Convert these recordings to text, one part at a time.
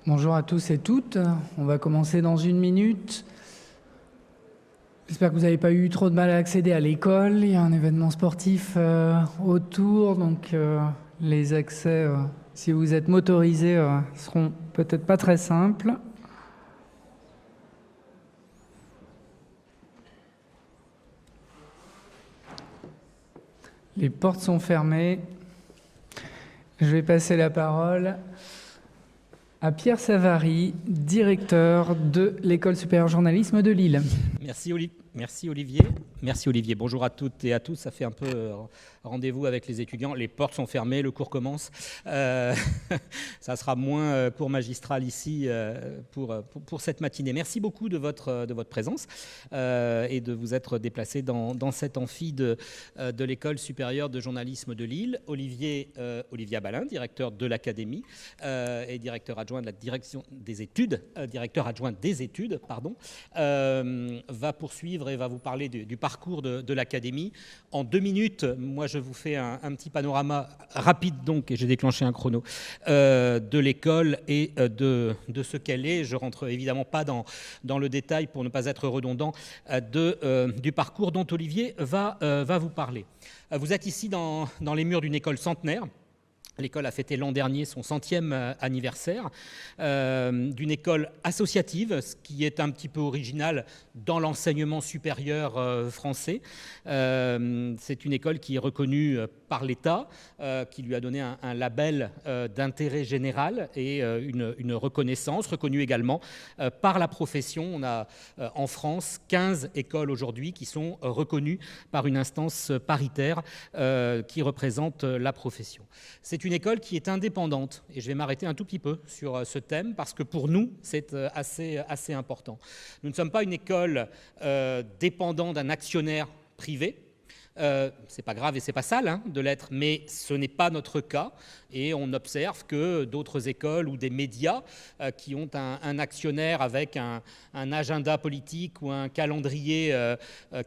Bonjour à tous et toutes. On va commencer dans 1 minute. J'espère que vous n'avez pas eu trop de mal à accéder à l'école. Il y a un événement sportif autour, donc les accès, si vous êtes motorisés, seront peut-être pas très simples. Les portes sont fermées. Je vais passer la parole à Pierre Savary, directeur de l'École supérieure journalisme de Lille. Merci Olivier. Merci Olivier. Bonjour à toutes et à tous. Ça fait un peu rendez-vous avec les étudiants. Les portes sont fermées, le cours commence. Ça sera moins cours magistral ici pour cette matinée. Merci beaucoup de votre présence et de vous être déplacés dans cet amphi de l'École supérieure de journalisme de Lille. Olivier Abalin, directeur de l'Académie et directeur adjoint de la direction des études, va poursuivre et va vous parler du parcours de l'Académie. En 2 minutes, moi je vous fais un petit panorama rapide donc, et j'ai déclenché un chrono, de l'école et de ce qu'elle est. Je ne rentre évidemment pas dans le détail pour ne pas être redondant du parcours dont Olivier va vous parler. Vous êtes ici dans les murs d'une école centenaire. L'école a fêté l'an dernier son 100e anniversaire, d'une école associative, ce qui est un petit peu original dans l'enseignement supérieur français. C'est une école qui est reconnue par l'État, qui lui a donné un label d'intérêt général et une reconnaissance, reconnue également par la profession. On a en France 15 écoles aujourd'hui qui sont reconnues par une instance paritaire qui représente la profession. C'est une école qui est indépendante, et je vais m'arrêter un tout petit peu sur ce thème parce que pour nous, c'est assez important. Nous ne sommes pas une école dépendante d'un actionnaire privé. C'est pas grave et c'est pas sale de l'être, mais ce n'est pas notre cas et on observe que d'autres écoles ou des médias qui ont un actionnaire avec un agenda politique ou un calendrier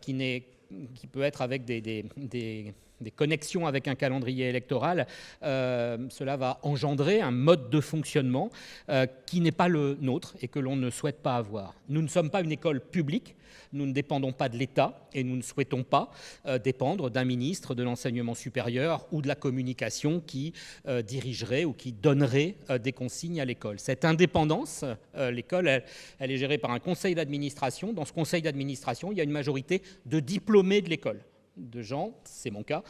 qui peut être avec des connexions avec un calendrier électoral, cela va engendrer un mode de fonctionnement qui n'est pas le nôtre et que l'on ne souhaite pas avoir. Nous ne sommes pas une école publique, nous ne dépendons pas de l'État et nous ne souhaitons pas dépendre d'un ministre de l'enseignement supérieur ou de la communication qui dirigerait ou qui donnerait des consignes à l'école. Cette indépendance, l'école, elle est gérée par un conseil d'administration. Dans ce conseil d'administration, il y a une majorité de diplômés de l'école, de gens, c'est mon cas,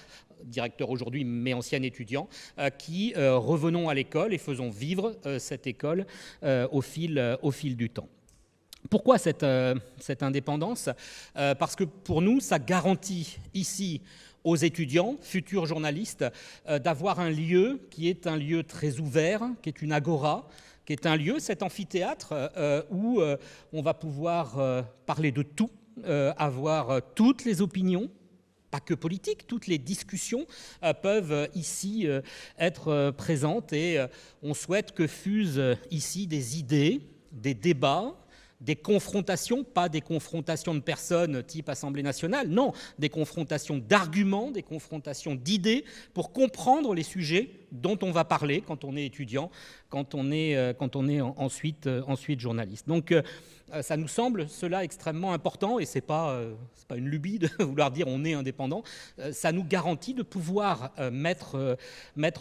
directeur aujourd'hui mais ancien étudiant, qui revenons à l'école et faisons vivre cette école au fil du temps. Pourquoi cette indépendance ? Parce que pour nous, ça garantit ici aux étudiants, futurs journalistes, d'avoir un lieu qui est un lieu très ouvert, qui est une agora, qui est un lieu, cet amphithéâtre, où on va pouvoir parler de tout, avoir toutes les opinions, pas que politiques, toutes les discussions peuvent ici être présentes et on souhaite que fusent ici des idées, des débats, des confrontations, pas des confrontations de personnes type Assemblée nationale, non, des confrontations d'arguments, des confrontations d'idées pour comprendre les sujets dont on va parler quand on est étudiant, quand on est ensuite journaliste. Donc ça nous semble cela extrêmement important et c'est pas une lubie de vouloir dire on est indépendant, ça nous garantit de pouvoir mettre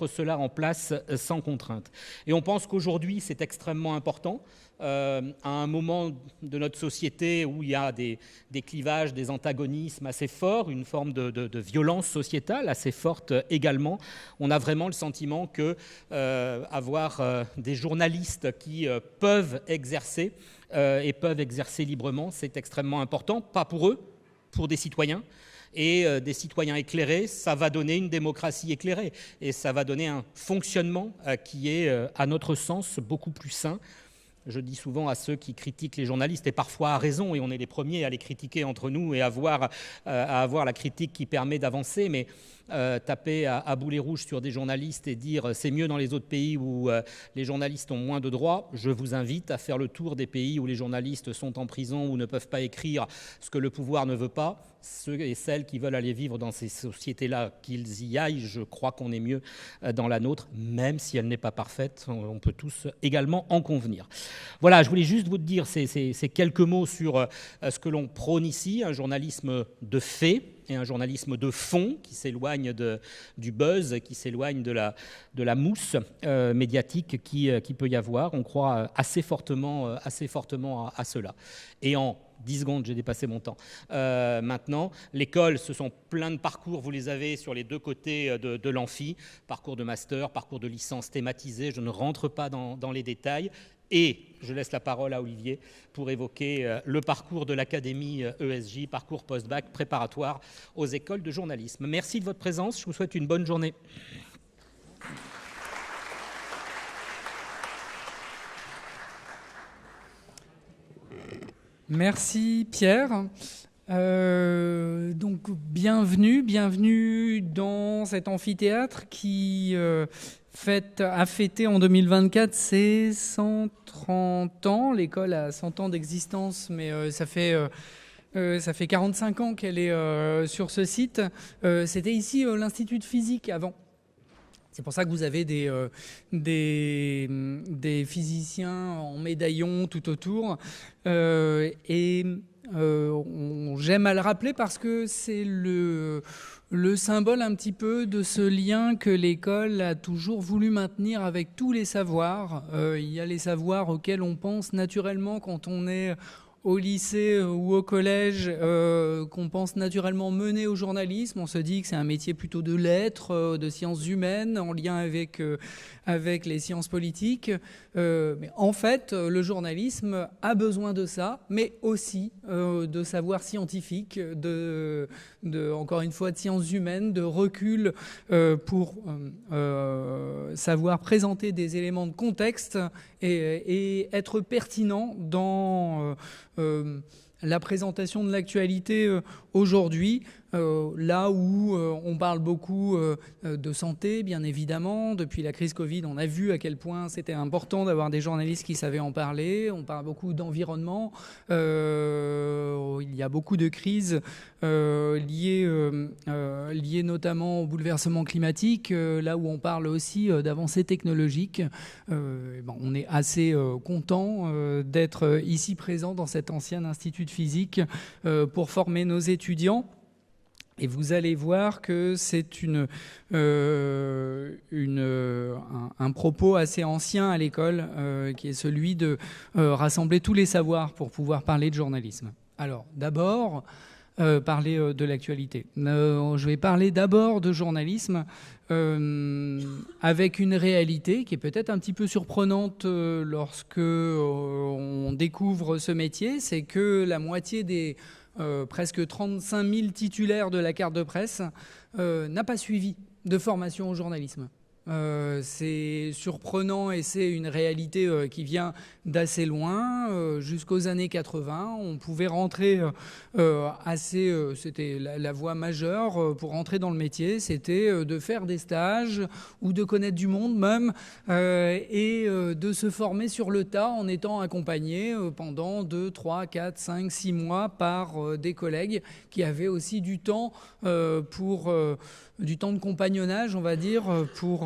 cela en place sans contrainte. Et on pense qu'aujourd'hui c'est extrêmement important. À un moment de notre société où il y a des clivages, des antagonismes assez forts, une forme de violence sociétale assez forte également, on a vraiment le sentiment que avoir des journalistes qui peuvent exercer et peuvent exercer librement, c'est extrêmement important, pas pour eux, pour des citoyens. Et des citoyens éclairés, ça va donner une démocratie éclairée et ça va donner un fonctionnement qui est, à notre sens, beaucoup plus sain. je dis souvent à ceux qui critiquent les journalistes, et parfois à raison, et on est les premiers à les critiquer entre nous et à avoir la critique qui permet d'avancer, mais taper à boulet rouge sur des journalistes et dire c'est mieux dans les autres pays où les journalistes ont moins de droits, je vous invite à faire le tour des pays où les journalistes sont en prison ou ne peuvent pas écrire ce que le pouvoir ne veut pas. Ceux et celles qui veulent aller vivre dans ces sociétés-là, qu'ils y aillent. Je crois qu'on est mieux dans la nôtre, même si elle n'est pas parfaite. On peut tous également en convenir. Voilà, je voulais juste vous dire ces quelques mots sur ce que l'on prône ici, un journalisme de fait et un journalisme de fond qui s'éloigne du buzz, qui s'éloigne de la mousse médiatique qui peut y avoir. On croit assez fortement à cela. Et en 10 secondes, j'ai dépassé mon temps. Maintenant, l'école, ce sont plein de parcours, vous les avez sur les deux côtés de l'amphi, parcours de master, parcours de licence thématisé, je ne rentre pas dans les détails. Et je laisse la parole à Olivier pour évoquer le parcours de l'Académie ESJ, parcours post-bac préparatoire aux écoles de journalisme. Merci de votre présence, je vous souhaite une bonne journée. Merci Pierre. Donc bienvenue dans cet amphithéâtre qui a fêté en 2024 ses 130 ans. L'école a 100 ans d'existence, mais ça fait 45 ans qu'elle est sur ce site. C'était ici l'Institut de physique avant. C'est pour ça que vous avez des physiciens en médaillon tout autour. J'aime à le rappeler parce que c'est le symbole un petit peu de ce lien que l'école a toujours voulu maintenir avec tous les savoirs. Il y a les savoirs auxquels on pense naturellement quand on est au lycée ou au collège, qu'on pense naturellement mener au journalisme. On se dit que c'est un métier plutôt de lettres, de sciences humaines, en lien avec les sciences politiques. Mais en fait, le journalisme a besoin de ça, mais aussi de savoir scientifique, encore une fois, de sciences humaines, de recul pour savoir présenter des éléments de contexte et être pertinent dans la présentation de l'actualité aujourd'hui, là où on parle beaucoup de santé, bien évidemment. Depuis la crise Covid, on a vu à quel point c'était important d'avoir des journalistes qui savaient en parler. On parle beaucoup d'environnement. Il y a beaucoup de crises liées notamment au bouleversement climatique, là où on parle aussi d'avancées technologiques. On est assez content d'être ici présent dans cet ancien institut de physique pour former nos étudiants. Et vous allez voir que c'est un propos assez ancien à l'école, qui est celui de rassembler tous les savoirs pour pouvoir parler de journalisme. Alors, d'abord, parler de l'actualité. Je vais parler d'abord de journalisme avec une réalité qui est peut-être un petit peu surprenante lorsque on découvre ce métier, c'est que la moitié des presque 35 000 titulaires de la carte de presse n'a pas suivi de formation au journalisme. C'est surprenant et c'est une réalité qui vient d'assez loin. Jusqu'aux années 80, on pouvait rentrer c'était la voie majeure pour rentrer dans le métier, c'était de faire des stages ou de connaître du monde même et de se former sur le tas en étant accompagné pendant 2, 3, 4, 5, 6 mois par des collègues qui avaient aussi du temps du temps de compagnonnage, on va dire, pour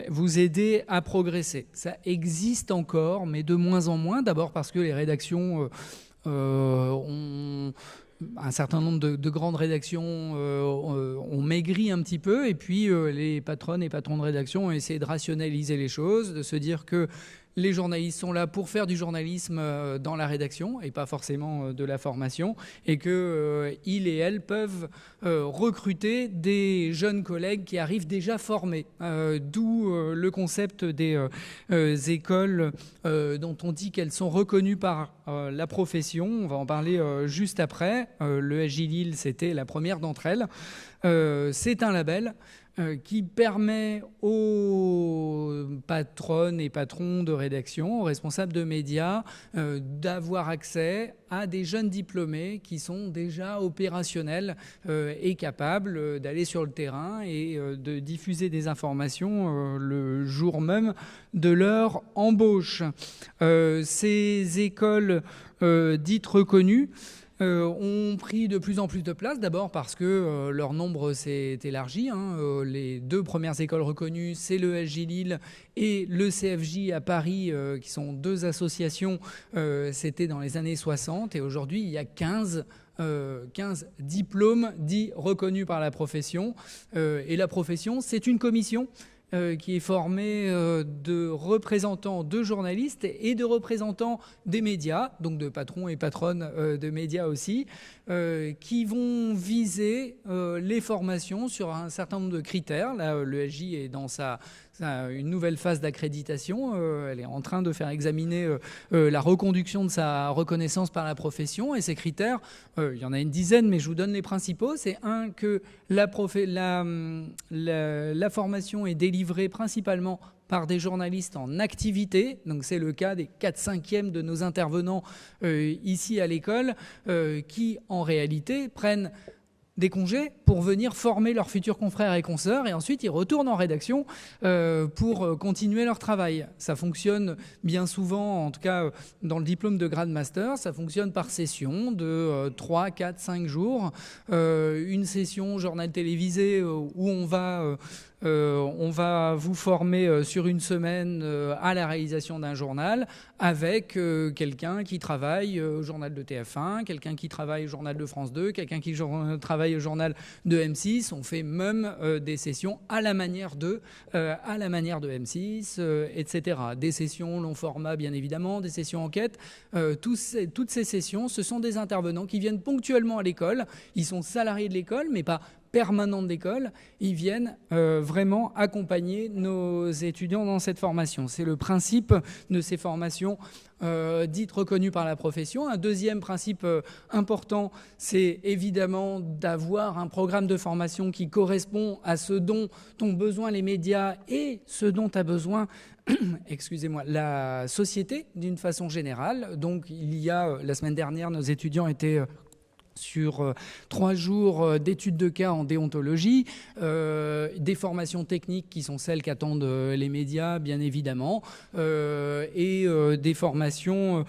vous aider à progresser. Ça existe encore, mais de moins en moins. D'abord parce que les rédactions ont... Un certain nombre de grandes rédactions ont maigri un petit peu. Et puis, les patronnes et patrons de rédaction ont essayé de rationaliser les choses, de se dire que les journalistes sont là pour faire du journalisme dans la rédaction et pas forcément de la formation, et qu'ils et elles peuvent recruter des jeunes collègues qui arrivent déjà formés. D'où le concept des écoles dont on dit qu'elles sont reconnues par la profession. On va en parler juste après. Le ESJ Lille, c'était la première d'entre elles. C'est un label qui permet aux patronnes et patrons de rédaction, aux responsables de médias, d'avoir accès à des jeunes diplômés qui sont déjà opérationnels et capables d'aller sur le terrain et de diffuser des informations le jour même de leur embauche. Ces écoles dites reconnues ont pris de plus en plus de place, d'abord parce que leur nombre s'est élargi. Les 2 premières écoles reconnues, c'est le SJ Lille et le CFJ à Paris, qui sont 2 associations. C'était dans les années 60 et aujourd'hui, il y a 15 diplômes dits reconnus par la profession. Et la profession, c'est une commission qui est formé de représentants de journalistes et de représentants des médias, donc de patrons et patronnes de médias aussi, qui vont viser les formations sur un certain nombre de critères. Là, le SJ est dans une nouvelle phase d'accréditation. Elle est en train de faire examiner la reconduction de sa reconnaissance par la profession. Et ces critères, il y en a une dizaine, mais je vous donne les principaux. C'est que la formation est délivrée principalement par des journalistes en activité. Donc c'est le cas des 4/5e de nos intervenants ici à l'école, qui en réalité prennent des congés pour venir former leurs futurs confrères et consoeurs, et ensuite ils retournent en rédaction pour continuer leur travail. Ça fonctionne bien souvent, en tout cas dans le diplôme de grade master, ça fonctionne par session de 3, 4, 5 jours. Une session journal télévisé où on va vous former sur une semaine à la réalisation d'un journal avec quelqu'un qui travaille au journal de TF1, quelqu'un qui travaille au journal de France 2, quelqu'un qui travaille au journal de M6. On fait même des sessions à la manière de M6, etc. Des sessions long format, bien évidemment, des sessions enquête. Toutes ces sessions, ce sont des intervenants qui viennent ponctuellement à l'école. Ils sont salariés de l'école, mais pas permanents de l'école. Ils viennent vraiment accompagner nos étudiants dans cette formation. C'est le principe de ces formations dites reconnues par la profession. Un deuxième principe important, c'est évidemment d'avoir un programme de formation qui correspond à ce dont ont besoin les médias et ce dont a besoin la société d'une façon générale. Donc il y a, la semaine dernière, nos étudiants étaient sur 3 jours d'études de cas en déontologie, des formations techniques qui sont celles qu'attendent les médias, bien évidemment, et des formations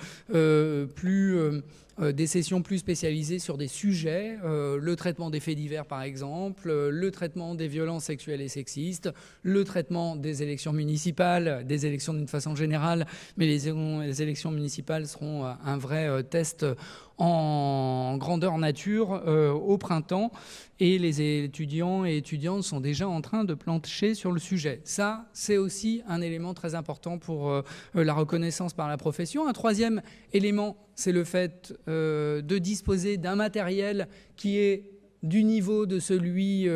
des sessions plus spécialisées sur des sujets, le traitement des faits divers par exemple, le traitement des violences sexuelles et sexistes, le traitement des élections municipales, des élections d'une façon générale, mais les élections municipales seront un vrai test en grandeur nature au printemps, et les étudiants et étudiantes sont déjà en train de plancher sur le sujet. Ça, c'est aussi un élément très important pour la reconnaissance par la profession. Un troisième élément, c'est le fait de disposer d'un matériel qui est du niveau de celui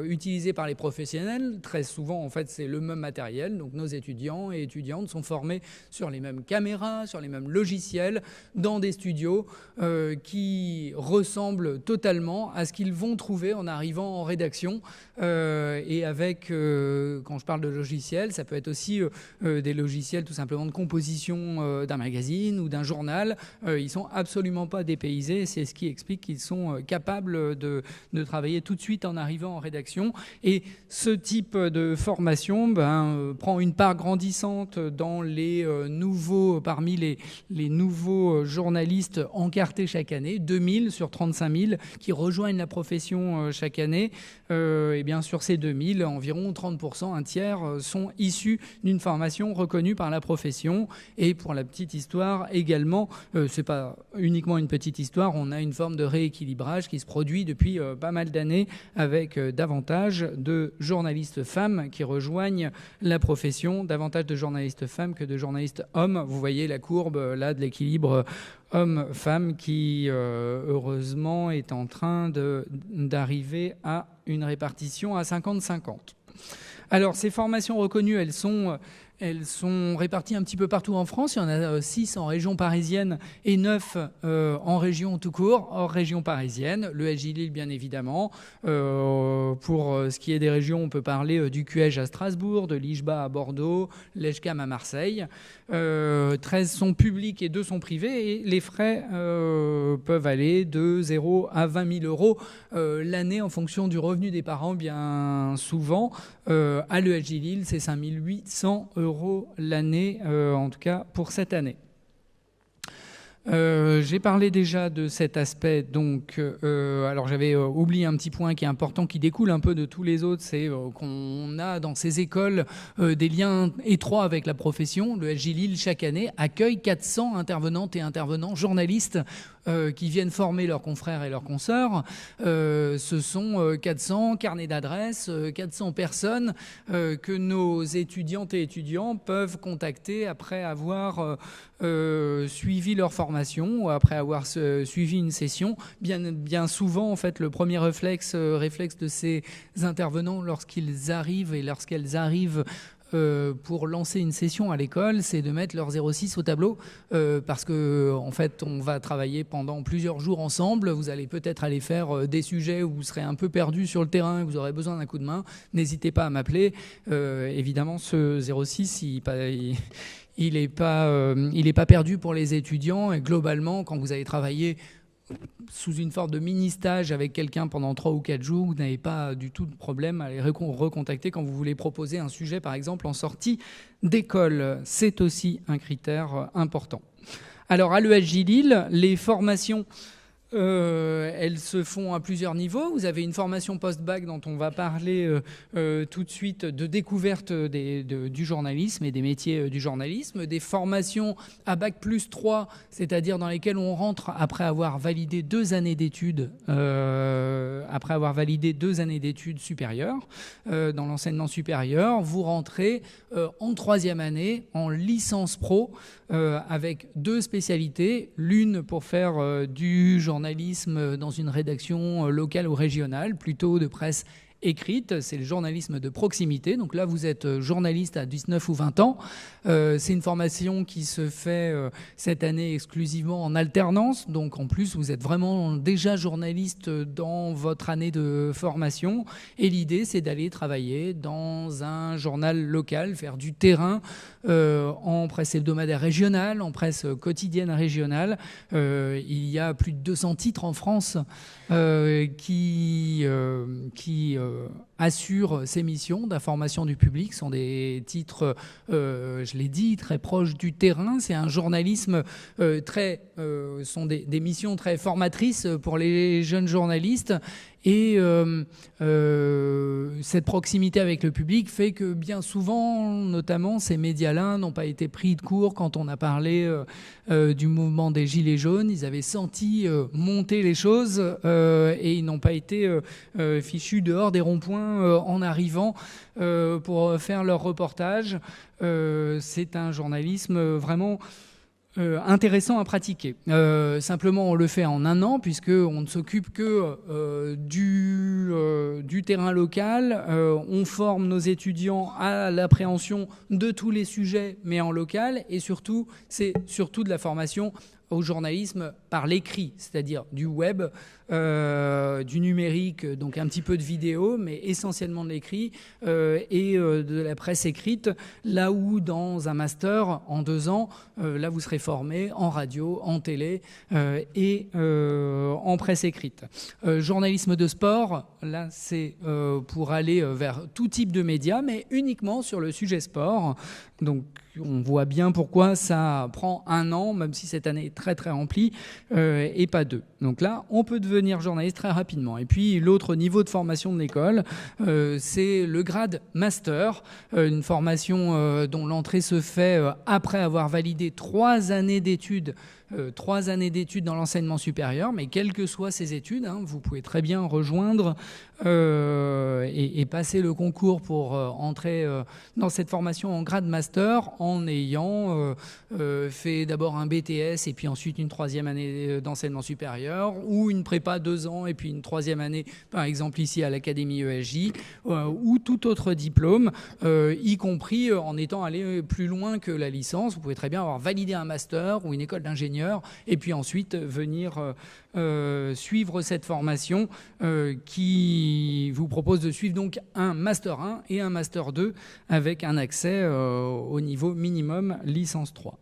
utilisé par les professionnels. Très souvent, en fait, c'est le même matériel. Donc, nos étudiants et étudiantes sont formés sur les mêmes caméras, sur les mêmes logiciels, dans des studios qui ressemblent totalement à ce qu'ils vont trouver en arrivant en rédaction. Et avec, quand je parle de logiciels, ça peut être aussi des logiciels tout simplement de composition d'un magazine ou d'un journal. Ils sont absolument pas dépaysés. C'est ce qui explique qu'ils sont capables de travailler tout de suite en arrivant en rédaction. Et ce type de formation prend une part grandissante dans parmi les nouveaux journalistes encartés chaque année, 2000 sur 35 000 qui rejoignent la profession chaque année. Et bien sur ces 2000, environ 30%, un tiers, sont issus d'une formation reconnue par la profession. Et pour la petite histoire également, c'est pas uniquement une petite histoire, on a une forme de rééquilibrage qui se produit depuis pas mal d'années avec davantage de journalistes femmes qui rejoignent la profession, davantage de journalistes femmes que de journalistes hommes. Vous voyez la courbe là de l'équilibre homme-femme qui heureusement est en train d'arriver à une répartition à 50-50. Alors ces formations reconnues, elles sont Elles sont réparties un petit peu partout en France. Il y en a 6 en région parisienne et 9 en région tout court, hors région parisienne. Le SJ Lille, bien évidemment. Pour ce qui est des régions, on peut parler du QEJ à Strasbourg, de l'IJBA à Bordeaux, l'EJCAM à Marseille. 13 sont publics et 2 sont privés. Et les frais peuvent aller de 0 à 20 000 euros l'année en fonction du revenu des parents, bien souvent. À l'ESJ Lille, c'est 5 800 euros l'année, en tout cas pour cette année. J'ai parlé déjà de cet aspect, donc alors j'avais oublié un petit point qui est important, qui découle un peu de tous les autres, c'est qu'on a dans ces écoles des liens étroits avec la profession. Le SJ Lille, chaque année, accueille 400 intervenantes et intervenants journalistes qui viennent former leurs confrères et leurs consoeurs. Ce sont 400 carnets d'adresses, 400 personnes que nos étudiantes et étudiants peuvent contacter après avoir suivi leur formation ou après avoir suivi une session. Bien souvent, en fait, le premier réflexe de ces intervenants lorsqu'ils arrivent et lorsqu'elles arrivent pour lancer une session à l'école, c'est de mettre leur 06 au tableau parce que en fait, on va travailler pendant plusieurs jours ensemble. Vous allez peut-être aller faire des sujets où vous serez un peu perdu sur le terrain et vous aurez besoin d'un coup de main. N'hésitez pas à m'appeler. Évidemment, ce 06, il n'est pas perdu pour les étudiants. Et globalement, quand vous avez travaillé sous une forme de mini-stage avec quelqu'un pendant 3 ou 4 jours, vous n'avez pas du tout de problème à les recontacter quand vous voulez proposer un sujet, par exemple, en sortie d'école. C'est aussi un critère important. Alors, à l'ESJ Lille, les formations... elles se font à plusieurs niveaux. Vous avez une formation post-bac dont on va parler tout de suite, de découverte du journalisme et des métiers du journalisme. Des formations à bac plus 3, c'est-à-dire dans lesquelles on rentre après avoir validé 2 années d'études, supérieures. Dans l'enseignement supérieur, vous rentrez en 3e année en licence pro avec 2 spécialités. L'une pour faire du journalisme dans une rédaction locale ou régionale, plutôt de presse écrite, c'est le journalisme de proximité. Donc là, vous êtes journaliste à 19 ou 20 ans. C'est une formation qui se fait cette année exclusivement en alternance. Donc en plus, vous êtes vraiment déjà journaliste dans votre année de formation. Et l'idée, c'est d'aller travailler dans un journal local, faire du terrain en presse hebdomadaire régionale, en presse quotidienne régionale. Il y a plus de 200 titres en France qui assurent ces missions d'information du public. Ce sont des titres, je l'ai dit, très proches du terrain. C'est un journalisme sont des missions très formatrices pour les jeunes journalistes. Et cette proximité avec le public fait que bien souvent, notamment, ces médias-là n'ont pas été pris de court quand on a parlé du mouvement des Gilets jaunes. Ils avaient senti monter les choses et ils n'ont pas été fichus dehors des ronds-points en arrivant pour faire leur reportage. C'est un journalisme vraiment... intéressant à pratiquer. Simplement, on le fait en 1 an, puisqu'on ne s'occupe que du terrain local. On forme nos étudiants à l'appréhension de tous les sujets, mais en local. Et surtout, c'est surtout de la formation au journalisme par l'écrit, c'est-à-dire du web, du numérique, donc un petit peu de vidéo, mais essentiellement de l'écrit et de la presse écrite, là où dans un master, en 2 ans, là vous serez formé en radio, en télé et en presse écrite. Journalisme de sport, là c'est pour aller vers tout type de médias, mais uniquement sur le sujet sport. Donc on voit bien pourquoi ça prend 1 an, même si cette année est très très remplie, et pas 2. Donc là, on peut devenir journaliste très rapidement. Et puis l'autre niveau de formation de l'école, c'est le grade master, une formation dont l'entrée se fait après avoir validé 3 années d'études 3 années d'études dans l'enseignement supérieur, mais quelles que soient ces études, vous pouvez très bien rejoindre et passer le concours pour entrer dans cette formation en grade master en ayant fait d'abord un BTS et puis ensuite une 3e année d'enseignement supérieur, ou une prépa 2 ans et puis une 3e année, par exemple ici à l'Académie ESJ, ou tout autre diplôme, y compris en étant allé plus loin que la licence. Vous pouvez très bien avoir validé un master ou une école d'ingénieur et puis ensuite venir suivre cette formation qui vous propose de suivre donc un Master 1 et un Master 2 avec un accès au niveau minimum licence 3.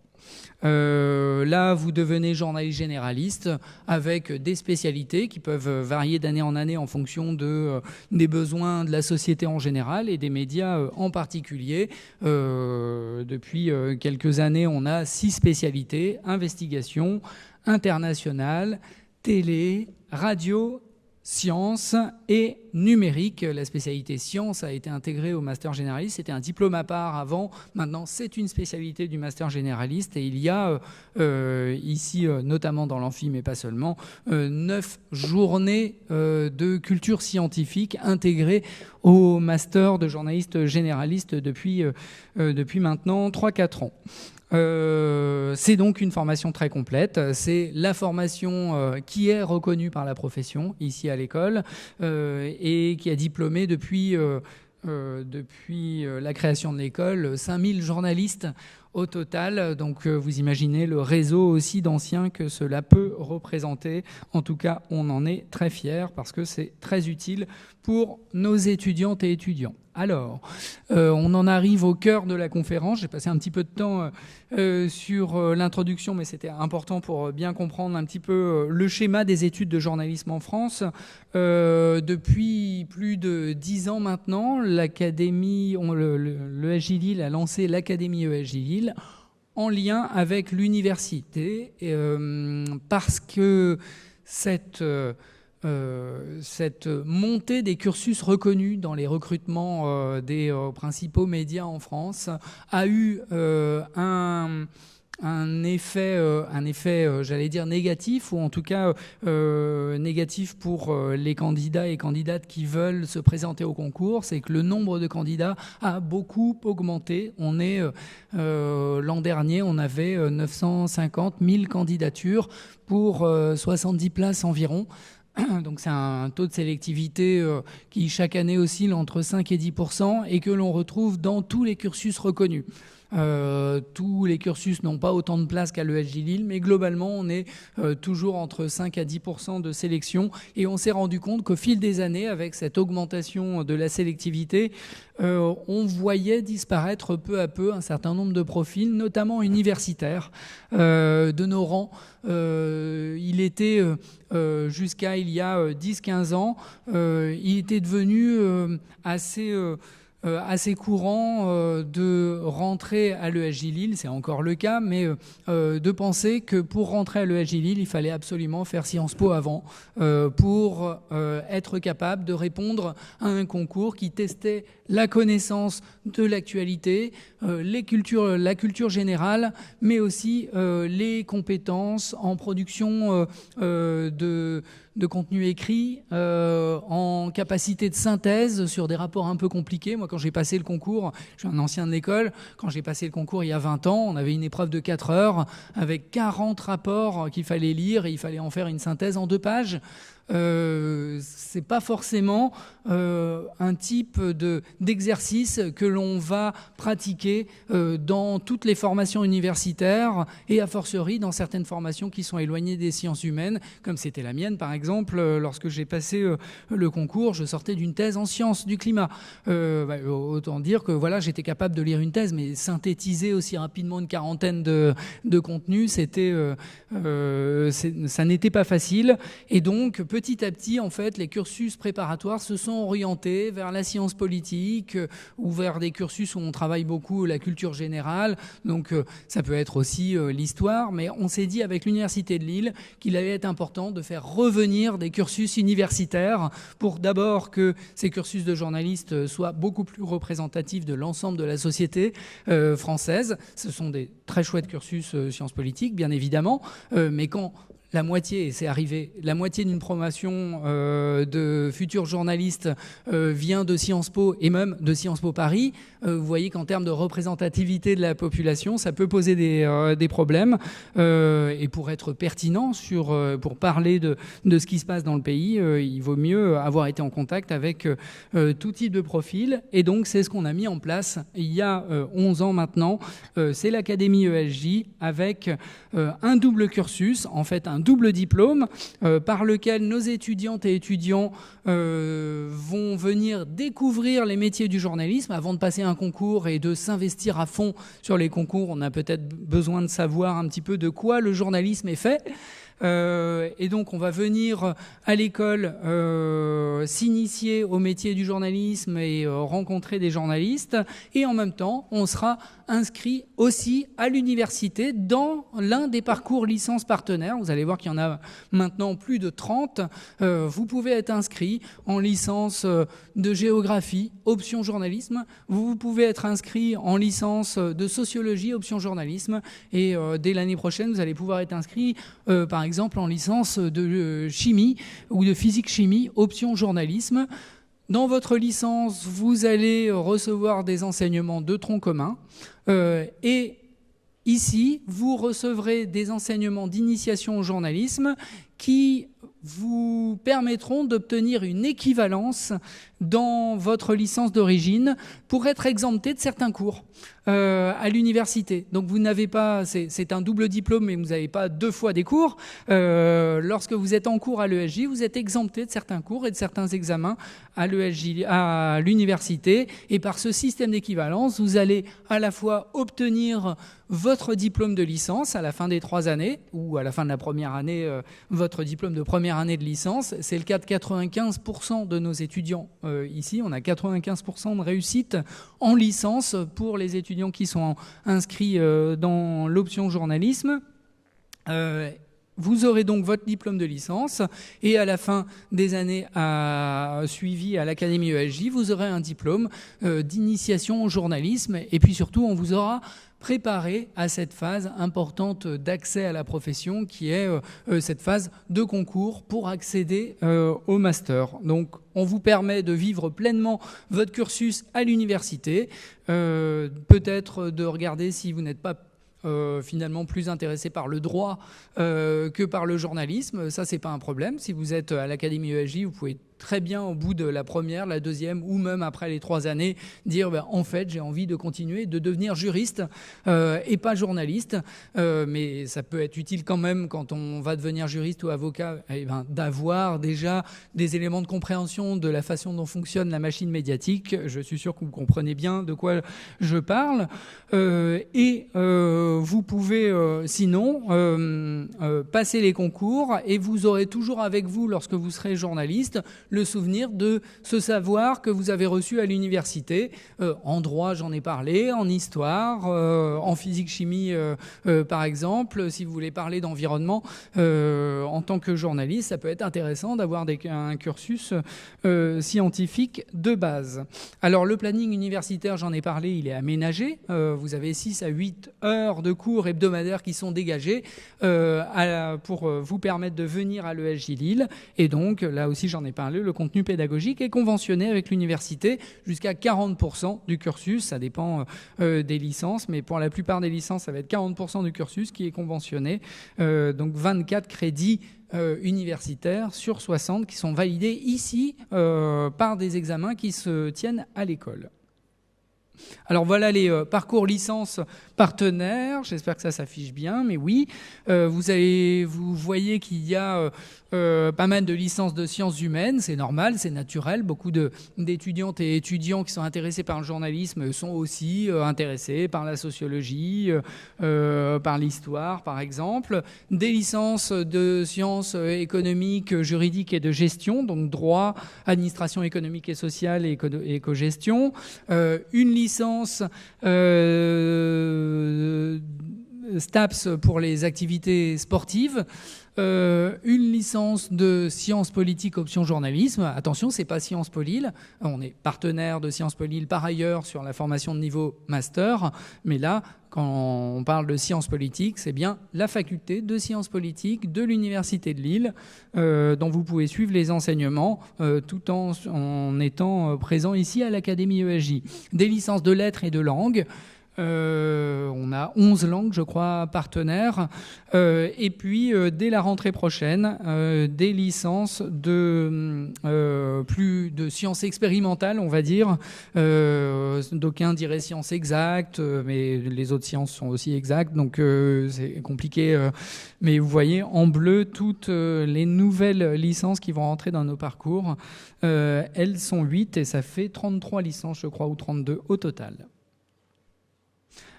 Là, vous devenez journaliste généraliste avec des spécialités qui peuvent varier d'année en année en fonction des besoins de la société en général et des médias en particulier. Depuis quelques années, on a 6 spécialités: investigation, internationale, télé, radio, sciences et numérique. La spécialité sciences a été intégrée au master généraliste. C'était un diplôme à part avant. Maintenant, c'est une spécialité du master généraliste. Et il y a ici, notamment dans l'amphi, mais pas seulement, 9 journées de culture scientifique intégrées au master de journaliste généraliste depuis maintenant 3-4 ans. C'est donc une formation très complète. C'est la formation qui est reconnue par la profession ici à l'école et qui a diplômé depuis la création de l'école 5000 journalistes au total. Donc vous imaginez le réseau aussi d'anciens que cela peut représenter. En tout cas, on en est très fiers parce que c'est très utile pour nos étudiantes et étudiants. Alors, on en arrive au cœur de la conférence. J'ai passé un petit peu de temps sur l'introduction, mais c'était important pour bien comprendre un petit peu le schéma des études de journalisme en France. Depuis plus de 10 ans maintenant, l'Académie, le ESJ Lille a lancé l'Académie ESJ Lille en lien avec l'université, parce que cette montée des cursus reconnus dans les recrutements des principaux médias en France a eu un effet, j'allais dire négatif, ou en tout cas négatif pour les candidats et candidates qui veulent se présenter au concours. C'est que le nombre de candidats a beaucoup augmenté. L'an dernier, on avait 950 000 candidatures pour 70 places environ. Donc c'est un taux de sélectivité qui chaque année oscille entre 5 et 10% et que l'on retrouve dans tous les cursus reconnus. Tous les cursus n'ont pas autant de place qu'à l'ESJ Lille, mais globalement, on est toujours entre 5 à 10% de sélection. Et on s'est rendu compte qu'au fil des années, avec cette augmentation de la sélectivité, on voyait disparaître peu à peu un certain nombre de profils, notamment universitaires, de nos rangs. Il était, jusqu'à il y a 10-15 ans, il était devenu assez courant de rentrer à l'ESJ Lille, c'est encore le cas, mais de penser que pour rentrer à l'ESJ Lille, il fallait absolument faire Sciences Po avant pour être capable de répondre à un concours qui testait la connaissance de l'actualité, la culture générale, mais aussi les compétences en production de contenu écrit, en capacité de synthèse sur des rapports un peu compliqués. Moi, quand j'ai passé le concours, je suis un ancien de l'école, quand j'ai passé le concours il y a 20 ans, on avait une épreuve de 4 heures avec 40 rapports qu'il fallait lire et il fallait en faire une synthèse en 2 pages. C'est pas forcément un type d'exercice que l'on va pratiquer dans toutes les formations universitaires et a fortiori dans certaines formations qui sont éloignées des sciences humaines, comme c'était la mienne par exemple. Lorsque j'ai passé le concours, je sortais d'une thèse en sciences du climat. Autant dire que voilà, j'étais capable de lire une thèse, mais synthétiser aussi rapidement une quarantaine de contenus, ça n'était pas facile. Et donc petit à petit, en fait, les cursus préparatoires se sont orientés vers la science politique ou vers des cursus où on travaille beaucoup la culture générale. Donc, ça peut être aussi l'histoire. Mais on s'est dit avec l'Université de Lille qu'il allait être important de faire revenir des cursus universitaires pour d'abord que ces cursus de journalistes soient beaucoup plus représentatifs de l'ensemble de la société française. Ce sont des très chouettes cursus sciences politiques, bien évidemment, mais quand la moitié, et c'est arrivé, la moitié d'une promotion de futurs journalistes vient de Sciences Po et même de Sciences Po Paris. Vous voyez qu'en termes de représentativité de la population, ça peut poser des problèmes. Et pour être pertinent, pour parler de ce qui se passe dans le pays, il vaut mieux avoir été en contact avec tout type de profil. Et donc, c'est ce qu'on a mis en place il y a 11 ans maintenant. C'est l'Académie ESJ avec un double cursus, en fait un double diplôme par lequel nos étudiantes et étudiants vont venir découvrir les métiers du journalisme avant de passer un concours et de s'investir à fond sur les concours. On a peut-être besoin de savoir un petit peu de quoi le journalisme est fait. Et donc on va venir à l'école s'initier au métier du journalisme et rencontrer des journalistes, et en même temps on sera inscrit aussi à l'université dans l'un des parcours licence partenaires. Vous allez voir qu'il y en a maintenant plus de 30. Vous pouvez être inscrit en licence de géographie, option journalisme. Vous pouvez être inscrit en licence de sociologie, option journalisme. Et dès l'année prochaine, vous allez pouvoir être inscrit par exemple en licence de chimie ou de physique-chimie, option journalisme. Dans votre licence, vous allez recevoir des enseignements de tronc commun et ici, vous recevrez des enseignements d'initiation au journalisme qui vous permettront d'obtenir une équivalence dans votre licence d'origine pour être exempté de certains cours à l'université. Donc vous n'avez pas, c'est un double diplôme, mais vous n'avez pas 2 fois des cours. Lorsque vous êtes en cours à l'ESJ, vous êtes exempté de certains cours et de certains examens à l'université. Et par ce système d'équivalence, vous allez à la fois obtenir votre diplôme de licence à la fin des 3 années, ou à la fin de la première année, votre diplôme de première année de licence. C'est le cas de 95% de nos étudiants ici. On a 95% de réussite en licence pour les étudiants qui sont inscrits dans l'option journalisme. Vous aurez donc votre diplôme de licence et à la fin des années suivies à l'Académie ESJ, vous aurez un diplôme d'initiation au journalisme, et puis surtout on vous aura préparé à cette phase importante d'accès à la profession qui est cette phase de concours pour accéder au master. Donc on vous permet de vivre pleinement votre cursus à l'université, peut-être de regarder si vous n'êtes pas finalement plus intéressé par le droit que par le journalisme. Ça, c'est pas un problème. Si vous êtes à l'Académie ESJ, vous pouvez très bien au bout de la première, la deuxième ou même après les 3 années dire en fait j'ai envie de continuer de devenir juriste et pas journaliste, mais ça peut être utile quand même quand on va devenir juriste ou avocat d'avoir déjà des éléments de compréhension de la façon dont fonctionne la machine médiatique. Je suis sûr que vous comprenez bien de quoi je parle, et vous pouvez sinon passer les concours et vous aurez toujours avec vous, lorsque vous serez journaliste, le souvenir de ce savoir que vous avez reçu à l'université. En droit, j'en ai parlé, en histoire, en physique-chimie, par exemple. Si vous voulez parler d'environnement en tant que journaliste, ça peut être intéressant d'avoir un cursus scientifique de base. Alors, le planning universitaire, j'en ai parlé, il est aménagé. Vous avez 6 à 8 heures de cours hebdomadaires qui sont dégagés pour vous permettre de venir à l'ESJ Lille. Et donc, là aussi, j'en ai parlé, le contenu pédagogique est conventionné avec l'université jusqu'à 40% du cursus. Ça dépend des licences, mais pour la plupart des licences, ça va être 40% du cursus qui est conventionné. Donc 24 crédits universitaires sur 60 qui sont validés ici par des examens qui se tiennent à l'école. Alors voilà les parcours licence partenaires. J'espère que ça s'affiche bien, mais oui. Vous voyez qu'il y a pas mal de licences de sciences humaines. C'est normal, c'est naturel. Beaucoup d'étudiantes et étudiants qui sont intéressés par le journalisme sont aussi intéressés par la sociologie, par l'histoire, par exemple. Des licences de sciences économiques, juridiques et de gestion, donc droit, administration économique et sociale et éco-gestion. Une licence STAPS pour les activités sportives, une licence de sciences politiques option journalisme. Attention, c'est pas Sciences Po Lille. On est partenaire de Sciences Po Lille par ailleurs sur la formation de niveau master, mais là, quand on parle de sciences politiques, c'est bien la faculté de sciences politiques de l'Université de Lille, dont vous pouvez suivre les enseignements tout en étant présent ici à l'Académie ESJ. Des licences de lettres et de langues. On a 11 langues, je crois, partenaires. Et puis, dès la rentrée prochaine, des licences plus de sciences expérimentales, on va dire. D'aucuns diraient sciences exactes, mais les autres sciences sont aussi exactes, donc c'est compliqué. Mais vous voyez, en bleu, toutes les nouvelles licences qui vont rentrer dans nos parcours. Elles sont 8 et ça fait 33 licences, je crois, ou 32 au total.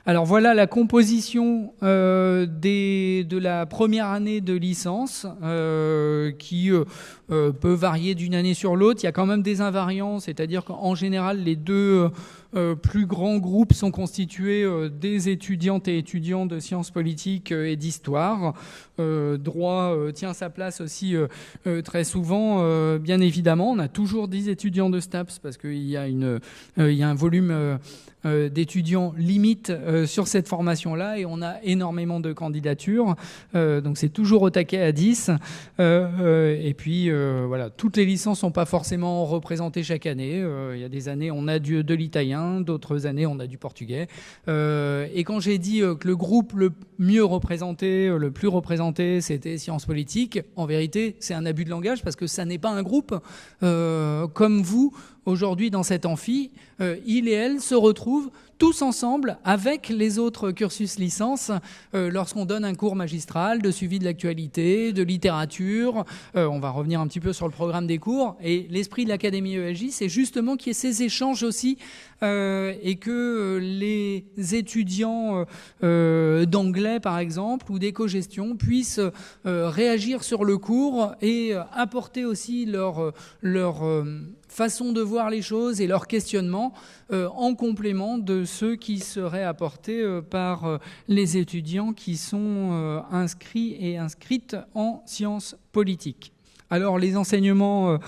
Alors voilà la composition de la première année de licence qui peut varier d'une année sur l'autre. Il y a quand même des invariants, c'est-à-dire qu'en général, les deux plus grands groupes sont constitués des étudiantes et étudiants de sciences politiques et d'histoire. Droit tient sa place aussi très souvent, bien évidemment. On a toujours 10 étudiants de STAPS parce qu'il y a un volume d'étudiants limite sur cette formation-là et on a énormément de candidatures. Donc c'est toujours au taquet à 10. Et puis voilà, toutes les licences ne sont pas forcément représentées chaque année. Il y a des années on a de l'italien, d'autres années on a du portugais. Et quand j'ai dit que le groupe le mieux représenté, le plus représenté, c'était sciences politiques, en vérité c'est un abus de langage parce que ça n'est pas un groupe comme vous. Aujourd'hui, dans cet amphi, il et elle se retrouvent tous ensemble avec les autres cursus licences lorsqu'on donne un cours magistral de suivi de l'actualité, de littérature. On va revenir un petit peu sur le programme des cours. Et l'esprit de l'Académie ESJ, c'est justement qu'il y ait ces échanges aussi et que les étudiants d'anglais, par exemple, ou d'éco-gestion puissent réagir sur le cours et apporter aussi leur façon de voir les choses et leur questionnement en complément de ceux qui seraient apportés par les étudiants qui sont inscrits et inscrites en sciences politiques. Alors les enseignements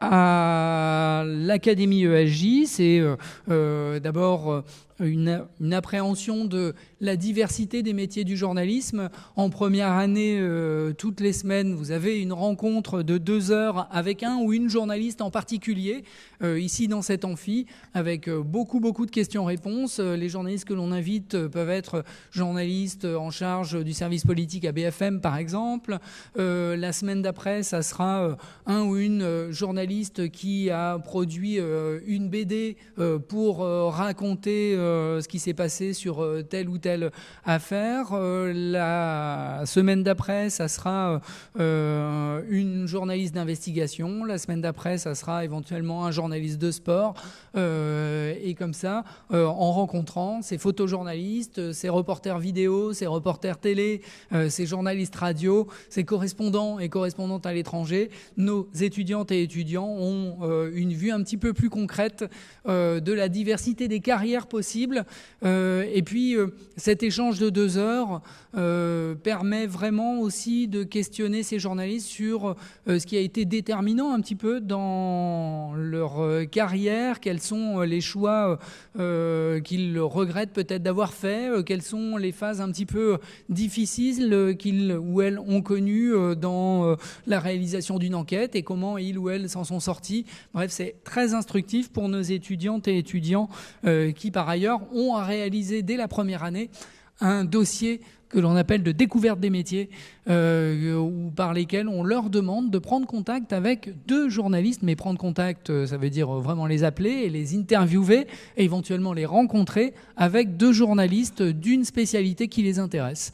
à l'Académie ESJ, c'est d'abord une appréhension de la diversité des métiers du journalisme. En première année, toutes les semaines, vous avez une rencontre de 2 heures avec un ou une journaliste en particulier, ici dans cet amphi, avec beaucoup de questions-réponses. Les journalistes que l'on invite peuvent être journalistes en charge du service politique à BFM, par exemple. La semaine d'après, ça sera un ou une journaliste qui a produit une BD pour raconter ce qui s'est passé sur telle ou telle affaire. La semaine d'après, ça sera une journaliste d'investigation. La semaine d'après, ça sera éventuellement un journaliste de sport. Et comme ça, en rencontrant ces photojournalistes, ces reporters vidéo, ces reporters télé, ces journalistes radio, ces correspondants et correspondantes à l'étranger, nos étudiantes et étudiants ont une vue un petit peu plus concrète de la diversité des carrières possibles. Et puis, cet échange de 2 heures permet vraiment aussi de questionner ces journalistes sur ce qui a été déterminant un petit peu dans leur carrière, quels sont les choix qu'ils regrettent peut-être d'avoir faits, quelles sont les phases un petit peu difficiles qu'ils ou elles ont connues dans la réalisation d'une enquête et comment ils ou elles s'en sont sortis. Bref, c'est très instructif pour nos étudiantes et étudiants qui, par ailleurs, ont à réaliser dès la première année un dossier que l'on appelle de découverte des métiers, ou par lesquels on leur demande de prendre contact avec 2 journalistes, mais prendre contact, ça veut dire vraiment les appeler et les interviewer, et éventuellement les rencontrer avec 2 journalistes d'une spécialité qui les intéresse.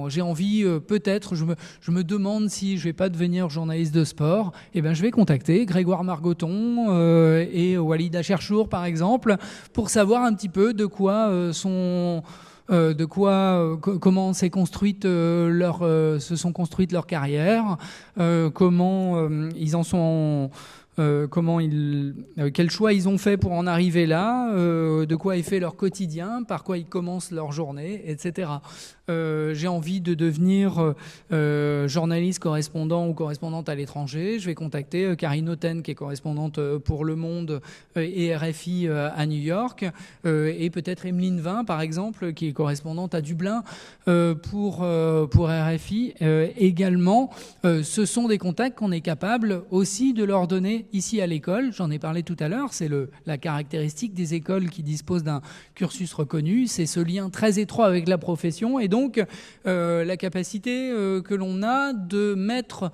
J'ai envie, peut-être, je me demande si je vais pas devenir journaliste de sport, et ben je vais contacter Grégoire Margoton et Walida Cherchour, par exemple, pour savoir un petit peu de quoi comment se sont construites leurs carrières, comment ils en sont, quels choix ils ont fait pour en arriver là, de quoi est fait leur quotidien, par quoi ils commencent leur journée, etc. J'ai envie de devenir journaliste correspondant ou correspondante à l'étranger. Je vais contacter Karine Auten, qui est correspondante pour Le Monde et RFI à New York, et peut-être Emeline Vin, par exemple, qui est correspondante à Dublin pour RFI. Également, ce sont des contacts qu'on est capable aussi de leur donner ici à l'école. J'en ai parlé tout à l'heure, c'est la caractéristique des écoles qui disposent d'un cursus reconnu, c'est ce lien très étroit avec la profession, et donc la capacité que l'on a de mettre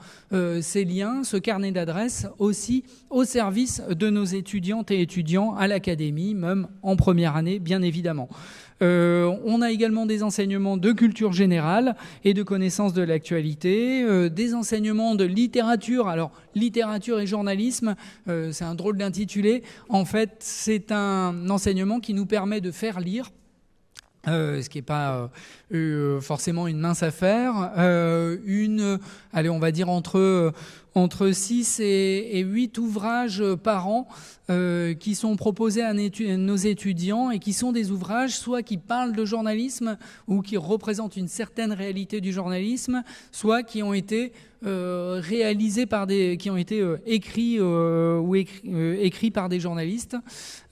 ces liens, ce carnet d'adresses aussi au service de nos étudiantes et étudiants à l'académie, même en première année, bien évidemment. On a également des enseignements de culture générale et de connaissance de l'actualité, des enseignements de littérature. Alors, littérature et journalisme, c'est un drôle d'intitulé. En fait, c'est un enseignement qui nous permet de faire lire, ce qui n'est pas forcément une mince affaire, allez, on va dire entre 6 et 8 ouvrages par an qui sont proposés à nos étudiants et qui sont des ouvrages soit qui parlent de journalisme ou qui représentent une certaine réalité du journalisme, soit qui ont été réalisés qui ont été écrits par des journalistes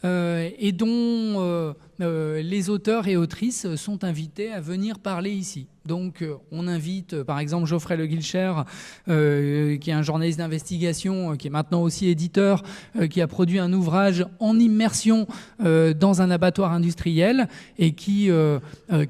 et dont les auteurs et autrices sont invités à venir parler ici. Donc on invite par exemple Geoffrey Le Guilcher, qui est un journaliste d'investigation, qui est maintenant aussi éditeur, qui a produit un ouvrage en immersion dans un abattoir industriel et qui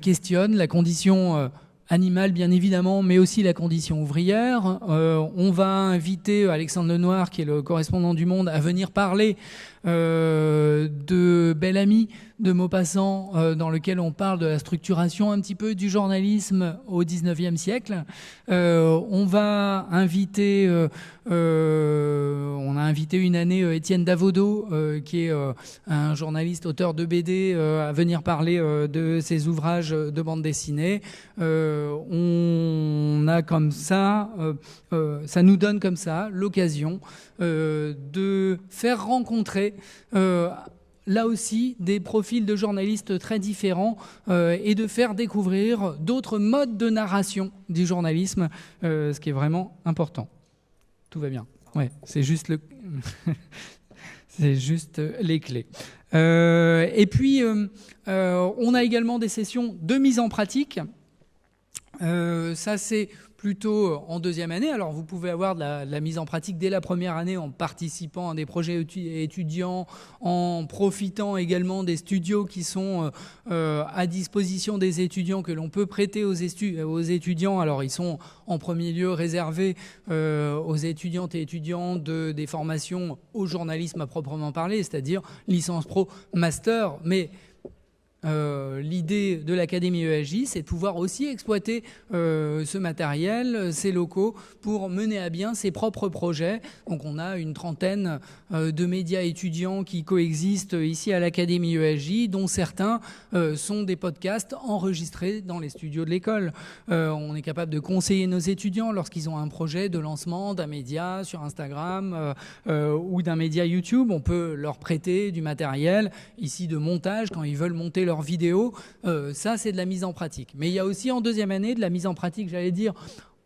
questionne la condition animale, bien évidemment, mais aussi la condition ouvrière. On va inviter Alexandre Lenoir, qui est le correspondant du Monde, à venir parler de Bel Ami de Maupassant, dans lequel on parle de la structuration un petit peu du journalisme au XIXe siècle. On a invité une année Étienne Davodo, qui est un journaliste, auteur de BD, à venir parler de ses ouvrages de bande dessinée. On a comme ça, ça nous donne comme ça l'occasion de faire rencontrer là aussi des profils de journalistes très différents et de faire découvrir d'autres modes de narration du journalisme, ce qui est vraiment important. Tout va bien. Ouais, c'est juste c'est juste les clés. Et puis, on a également des sessions de mise en pratique. Ça, c'est plutôt en deuxième année. Alors, vous pouvez avoir de la mise en pratique dès la première année en participant à des projets étudiants, en profitant également des studios qui sont à disposition des étudiants, que l'on peut prêter aux étudiants. Alors, ils sont en premier lieu réservés aux étudiantes et étudiants des formations au journalisme à proprement parler, c'est-à-dire licence pro, master, mais l'idée de l'Académie ESJ, c'est de pouvoir aussi exploiter ce matériel, ces locaux, pour mener à bien ses propres projets. Donc on a une trentaine de médias étudiants qui coexistent ici à l'Académie ESJ, dont certains sont des podcasts enregistrés dans les studios de l'école. On est capable de conseiller nos étudiants lorsqu'ils ont un projet de lancement d'un média sur Instagram ou d'un média YouTube. On peut leur prêter du matériel ici de montage quand ils veulent monter leurs vidéos. Ça, c'est de la mise en pratique. Mais il y a aussi en deuxième année de la mise en pratique, j'allais dire,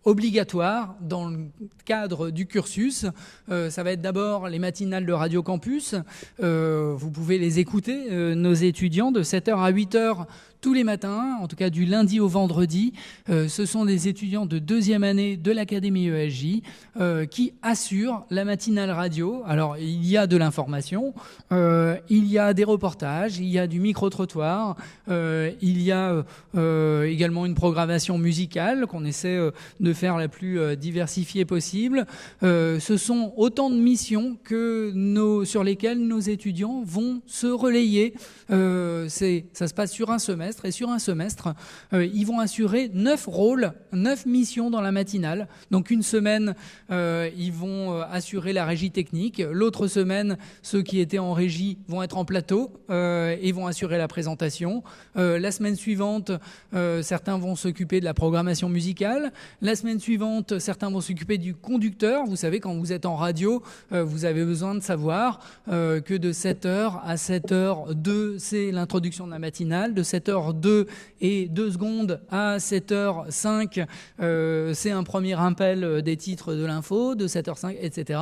obligatoire dans le cadre du cursus. Ça va être d'abord les matinales de Radio Campus. Vous pouvez les écouter, nos étudiants, de 7h à 8h tous les matins, en tout cas du lundi au vendredi. Ce sont des étudiants de 2e année de l'Académie ESJ qui assurent la matinale radio. Alors, il y a de l'information, il y a des reportages, il y a du micro-trottoir, il y a également une programmation musicale qu'on essaie de faire la plus diversifiée possible. Ce sont autant de missions sur lesquelles nos étudiants vont se relayer. Ça se passe sur un semestre, et sur un semestre, ils vont assurer 9 rôles, 9 missions dans la matinale. Donc une semaine, ils vont assurer la régie technique. L'autre semaine, ceux qui étaient en régie vont être en plateau et vont assurer la présentation. La semaine suivante, certains vont s'occuper de la programmation musicale. La semaine suivante, certains vont s'occuper du conducteur. Vous savez, quand vous êtes en radio, vous avez besoin de savoir que de 7h à 7h02, c'est l'introduction de la matinale. De 7h02 et 2 secondes à 7h05, c'est un premier rappel des titres de l'info. De 7h05, etc.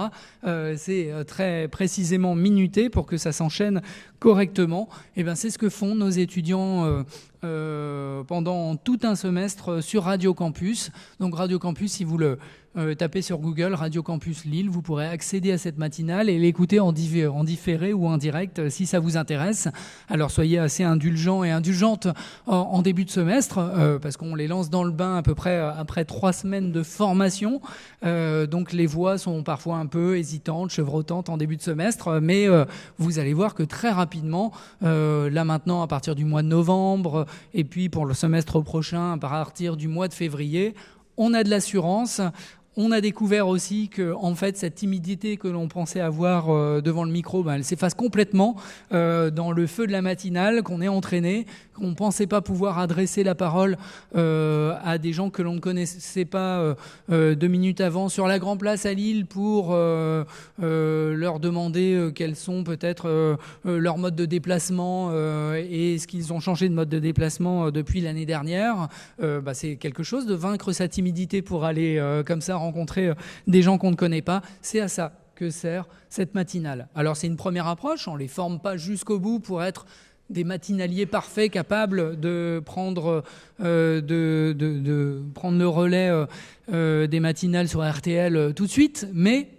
C'est très précisément minuté pour que ça s'enchaîne correctement. Et bien, c'est ce que font nos étudiants pendant tout un semestre sur Radio Campus. Donc Radio Campus, si vous le tapez sur Google, Radio Campus Lille, vous pourrez accéder à cette matinale et l'écouter en différé ou en direct si ça vous intéresse. Alors soyez assez indulgents et indulgentes en début de semestre parce qu'on les lance dans le bain à peu près après 3 semaines de formation. Donc les voix sont parfois un peu hésitantes, chevrotantes en début de semestre, mais vous allez voir que très rapidement, là maintenant à partir du mois de novembre et puis pour le semestre prochain à partir du mois de février, on a de l'assurance. On a découvert aussi que, en fait, cette timidité que l'on pensait avoir devant le micro, elle s'efface complètement dans le feu de la matinale, qu'on est entraîné, qu'on ne pensait pas pouvoir adresser la parole à des gens que l'on ne connaissait pas 2 minutes avant sur la Grand Place à Lille pour leur demander quels sont peut-être leurs modes de déplacement et ce qu'ils ont changé de mode de déplacement depuis l'année dernière. C'est quelque chose de vaincre sa timidité pour aller comme ça rencontrer des gens qu'on ne connaît pas. C'est à ça que sert cette matinale. Alors c'est une première approche, on ne les forme pas jusqu'au bout pour être des matinaliers parfaits capables de prendre le relais des matinales sur RTL tout de suite, mais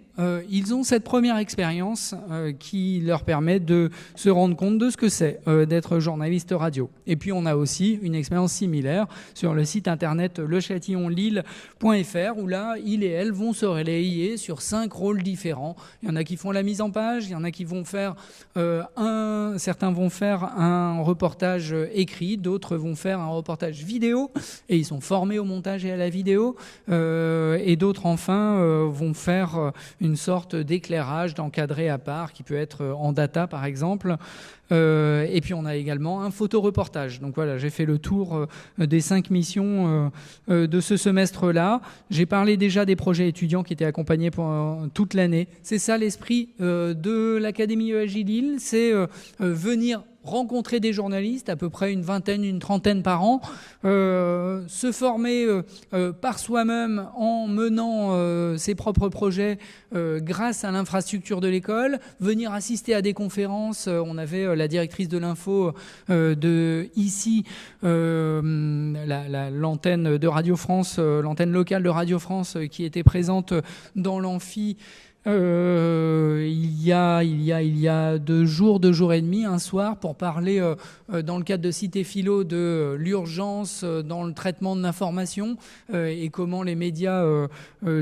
ils ont cette première expérience qui leur permet de se rendre compte de ce que c'est d'être journaliste radio. Et puis on a aussi une expérience similaire sur le site internet lechatillonlille.fr où là, ils et elles vont se relayer sur 5 rôles différents. Il y en a qui font la mise en page, il y en a qui vont faire certains vont faire un reportage écrit, d'autres vont faire un reportage vidéo et ils sont formés au montage et à la vidéo et d'autres enfin vont faire une sorte d'éclairage, d'encadré à part, qui peut être en data par exemple. Et puis on a également un photoreportage. Donc voilà, j'ai fait le tour des 5 missions de ce semestre-là. J'ai parlé déjà des projets étudiants qui étaient accompagnés pendant toute l'année. C'est ça l'esprit de l'Académie ESJ Lille, c'est venir rencontrer des journalistes, à peu près une vingtaine, une trentaine par an, se former par soi-même en menant ses propres projets grâce à l'infrastructure de l'école, venir assister à des conférences. On avait la directrice de l'info de ici, l'antenne de Radio France, l'antenne locale de Radio France qui était présente dans l'amphi. Il y a 2 jours et demi, un soir, pour parler dans le cadre de Cité Philo de l'urgence dans le traitement de l'information et comment les médias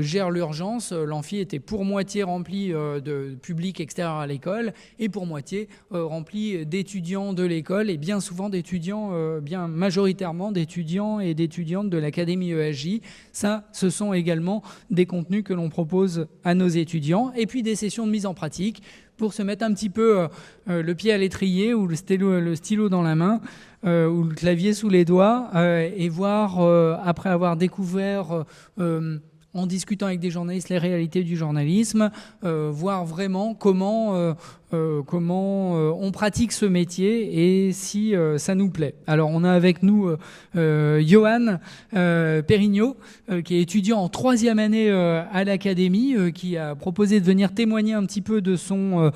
gèrent l'urgence. L'amphi était pour moitié rempli de public extérieur à l'école et pour moitié rempli d'étudiants de l'école et bien souvent d'étudiants, bien majoritairement d'étudiants et d'étudiantes de l'Académie ESJ. Ça, ce sont également des contenus que l'on propose à nos étudiants. Et puis des sessions de mise en pratique pour se mettre un petit peu le pied à l'étrier ou le stylo dans la main ou le clavier sous les doigts et voir, après avoir découvert en discutant avec des journalistes les réalités du journalisme, voir vraiment comment on pratique ce métier et si ça nous plaît. Alors on a avec nous Johan Pérignot, qui est étudiant en 3e année à l'Académie, qui a proposé de venir témoigner un petit peu de son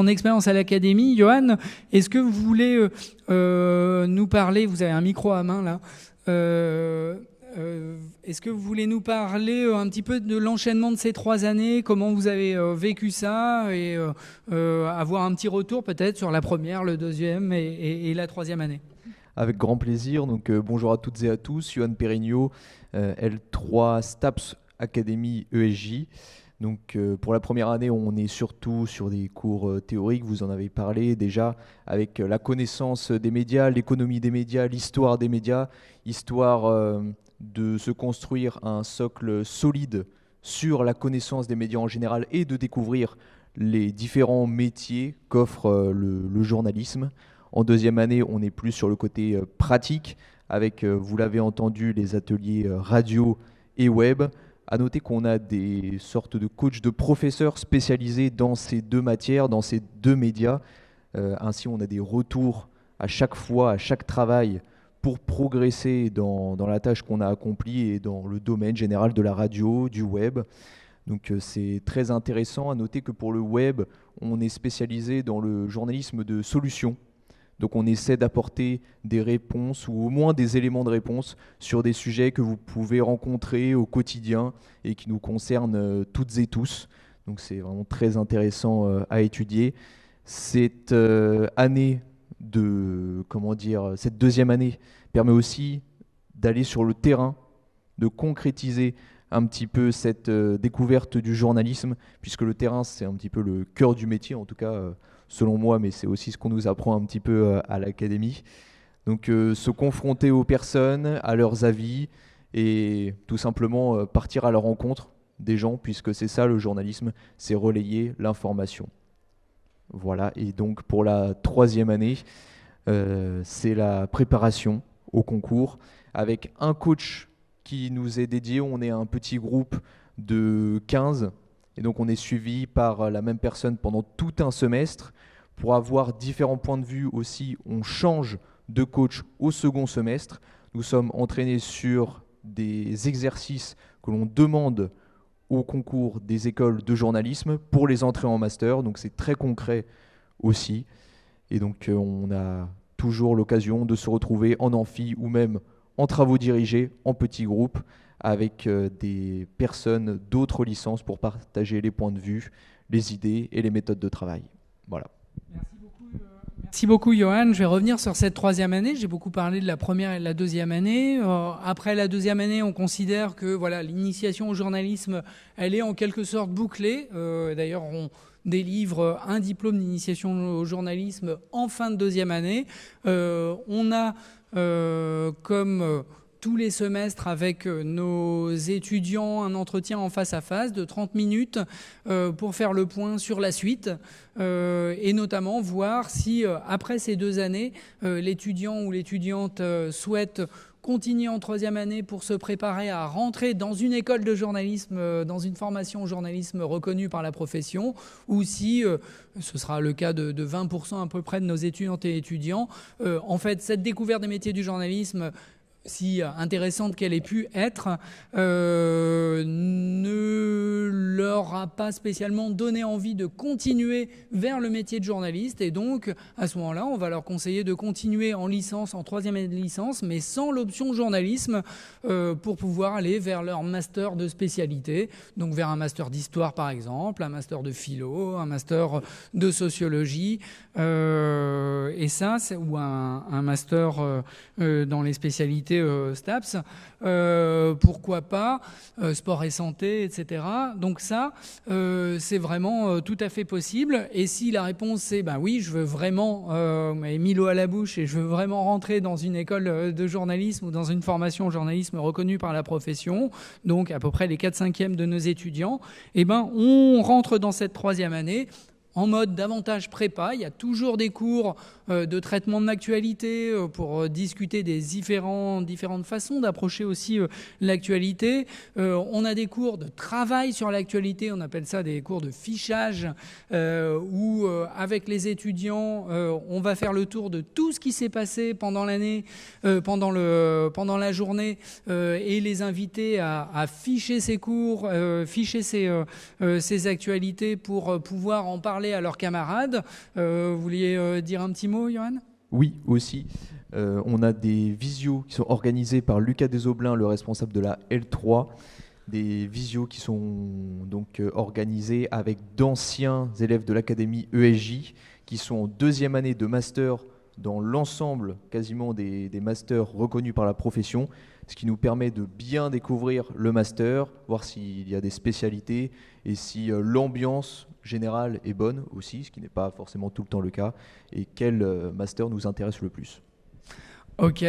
expérience à l'Académie. Johan, est-ce que vous voulez nous parler, vous avez un micro à main là, est-ce que vous voulez nous parler un petit peu de l'enchaînement de ces 3 années, comment vous avez vécu ça et avoir un petit retour peut-être sur la première, le deuxième et la 3e année? Avec grand plaisir. Donc, bonjour à toutes et à tous. Johan Pérignot, L3 STAPS Académie ESJ. Donc, pour la première année, on est surtout sur des cours théoriques. Vous en avez parlé déjà, avec la connaissance des médias, l'économie des médias, l'histoire des médias, histoire de se construire un socle solide sur la connaissance des médias en général et de découvrir les différents métiers qu'offre le journalisme. En 2e année, on est plus sur le côté pratique, avec, vous l'avez entendu, les ateliers radio et web. À noter qu'on a des sortes de coachs, de professeurs spécialisés dans ces 2 matières, dans ces 2 médias. Ainsi, on a des retours à chaque fois, à chaque travail, pour progresser dans la tâche qu'on a accomplie et dans le domaine général de la radio, du web. Donc c'est très intéressant. À noter que pour le web, on est spécialisé dans le journalisme de solutions. Donc on essaie d'apporter des réponses ou au moins des éléments de réponse sur des sujets que vous pouvez rencontrer au quotidien et qui nous concernent toutes et tous. Donc c'est vraiment très intéressant à étudier. Cette année cette 2e année permet aussi d'aller sur le terrain, de concrétiser un petit peu cette découverte du journalisme, puisque le terrain c'est un petit peu le cœur du métier, en tout cas selon moi, mais c'est aussi ce qu'on nous apprend un petit peu à l'Académie. Donc se confronter aux personnes, à leurs avis, et tout simplement partir à la rencontre des gens, puisque c'est ça le journalisme, c'est relayer l'information. Voilà, et donc pour la 3e année, c'est la préparation au concours, avec un coach qui nous est dédié. On est un petit groupe de 15, et donc on est suivi par la même personne pendant tout un semestre. Pour avoir différents points de vue aussi, on change de coach au 2e semestre. Nous sommes entraînés sur des exercices que l'on demande au concours des écoles de journalisme pour les entrées en master, donc c'est très concret aussi. Et donc on a toujours l'occasion de se retrouver en amphi ou même en travaux dirigés, en petits groupes, avec des personnes d'autres licences pour partager les points de vue, les idées et les méthodes de travail. Voilà. Merci beaucoup, Johan. Je vais revenir sur cette 3e année. J'ai beaucoup parlé de la première et de la 2e année. Après la 2e année, on considère que voilà, l'initiation au journalisme, elle est en quelque sorte bouclée. D'ailleurs, on délivre un diplôme d'initiation au journalisme en fin de 2e année. On a comme tous les semestres avec nos étudiants un entretien en face à face de 30 minutes pour faire le point sur la suite et notamment voir si après ces 2 années l'étudiant ou l'étudiante souhaite continuer en 3e année pour se préparer à rentrer dans une école de journalisme, dans une formation au journalisme reconnue par la profession, ou si, ce sera le cas de 20% à peu près de nos étudiantes et étudiants, en fait cette découverte des métiers du journalisme, si intéressante qu'elle ait pu être, ne leur a pas spécialement donné envie de continuer vers le métier de journaliste. Et donc, à ce moment-là, on va leur conseiller de continuer en licence, en 3e année de licence, mais sans l'option journalisme, pour pouvoir aller vers leur master de spécialité. Donc, vers un master d'histoire, par exemple, un master de philo, un master de sociologie, et ça, ou un master dans les spécialités STAPS, pourquoi pas, sport et santé, etc. Donc ça, c'est vraiment tout à fait possible. Et si la réponse c'est ben oui, je veux vraiment, vous m'avez mis l'eau à la bouche et je veux vraiment rentrer dans une école de journalisme ou dans une formation au journalisme reconnue par la profession, donc à peu près les 4/5e de nos étudiants, eh ben on rentre dans cette 3e année en mode davantage prépa. Il y a toujours des cours de traitement de l'actualité pour discuter des différentes façons d'approcher aussi l'actualité. On a des cours de travail sur l'actualité, on appelle ça des cours de fichage, où avec les étudiants, on va faire le tour de tout ce qui s'est passé pendant l'année, pendant la journée, et les inviter à ficher ces cours, ficher ces actualités pour pouvoir en parler à leurs camarades. Vous vouliez dire un petit mot, Johan ? Oui, aussi. On a des visios qui sont organisés par Lucas Desoblin, le responsable de la L3. Des visios qui sont donc organisés avec d'anciens élèves de l'académie ESJ qui sont en 2e année de master dans l'ensemble quasiment des masters reconnus par la profession, ce qui nous permet de bien découvrir le master, voir s'il y a des spécialités et si l'ambiance générale est bonne aussi, ce qui n'est pas forcément tout le temps le cas, et quel master nous intéresse le plus. Ok,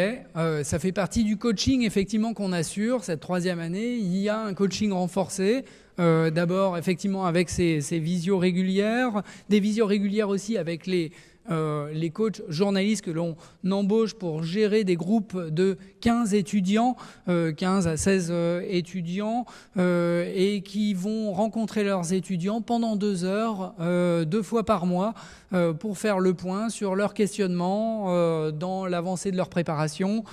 ça fait partie du coaching effectivement qu'on assure cette 3e année. Il y a un coaching renforcé, d'abord effectivement avec ces visios régulières, des visios régulières aussi avec les coachs journalistes que l'on embauche pour gérer des groupes de 15 étudiants, 15 à 16 étudiants, et qui vont rencontrer leurs étudiants pendant 2 heures, 2 fois par mois, pour faire le point sur leurs questionnements dans l'avancée de leur préparation,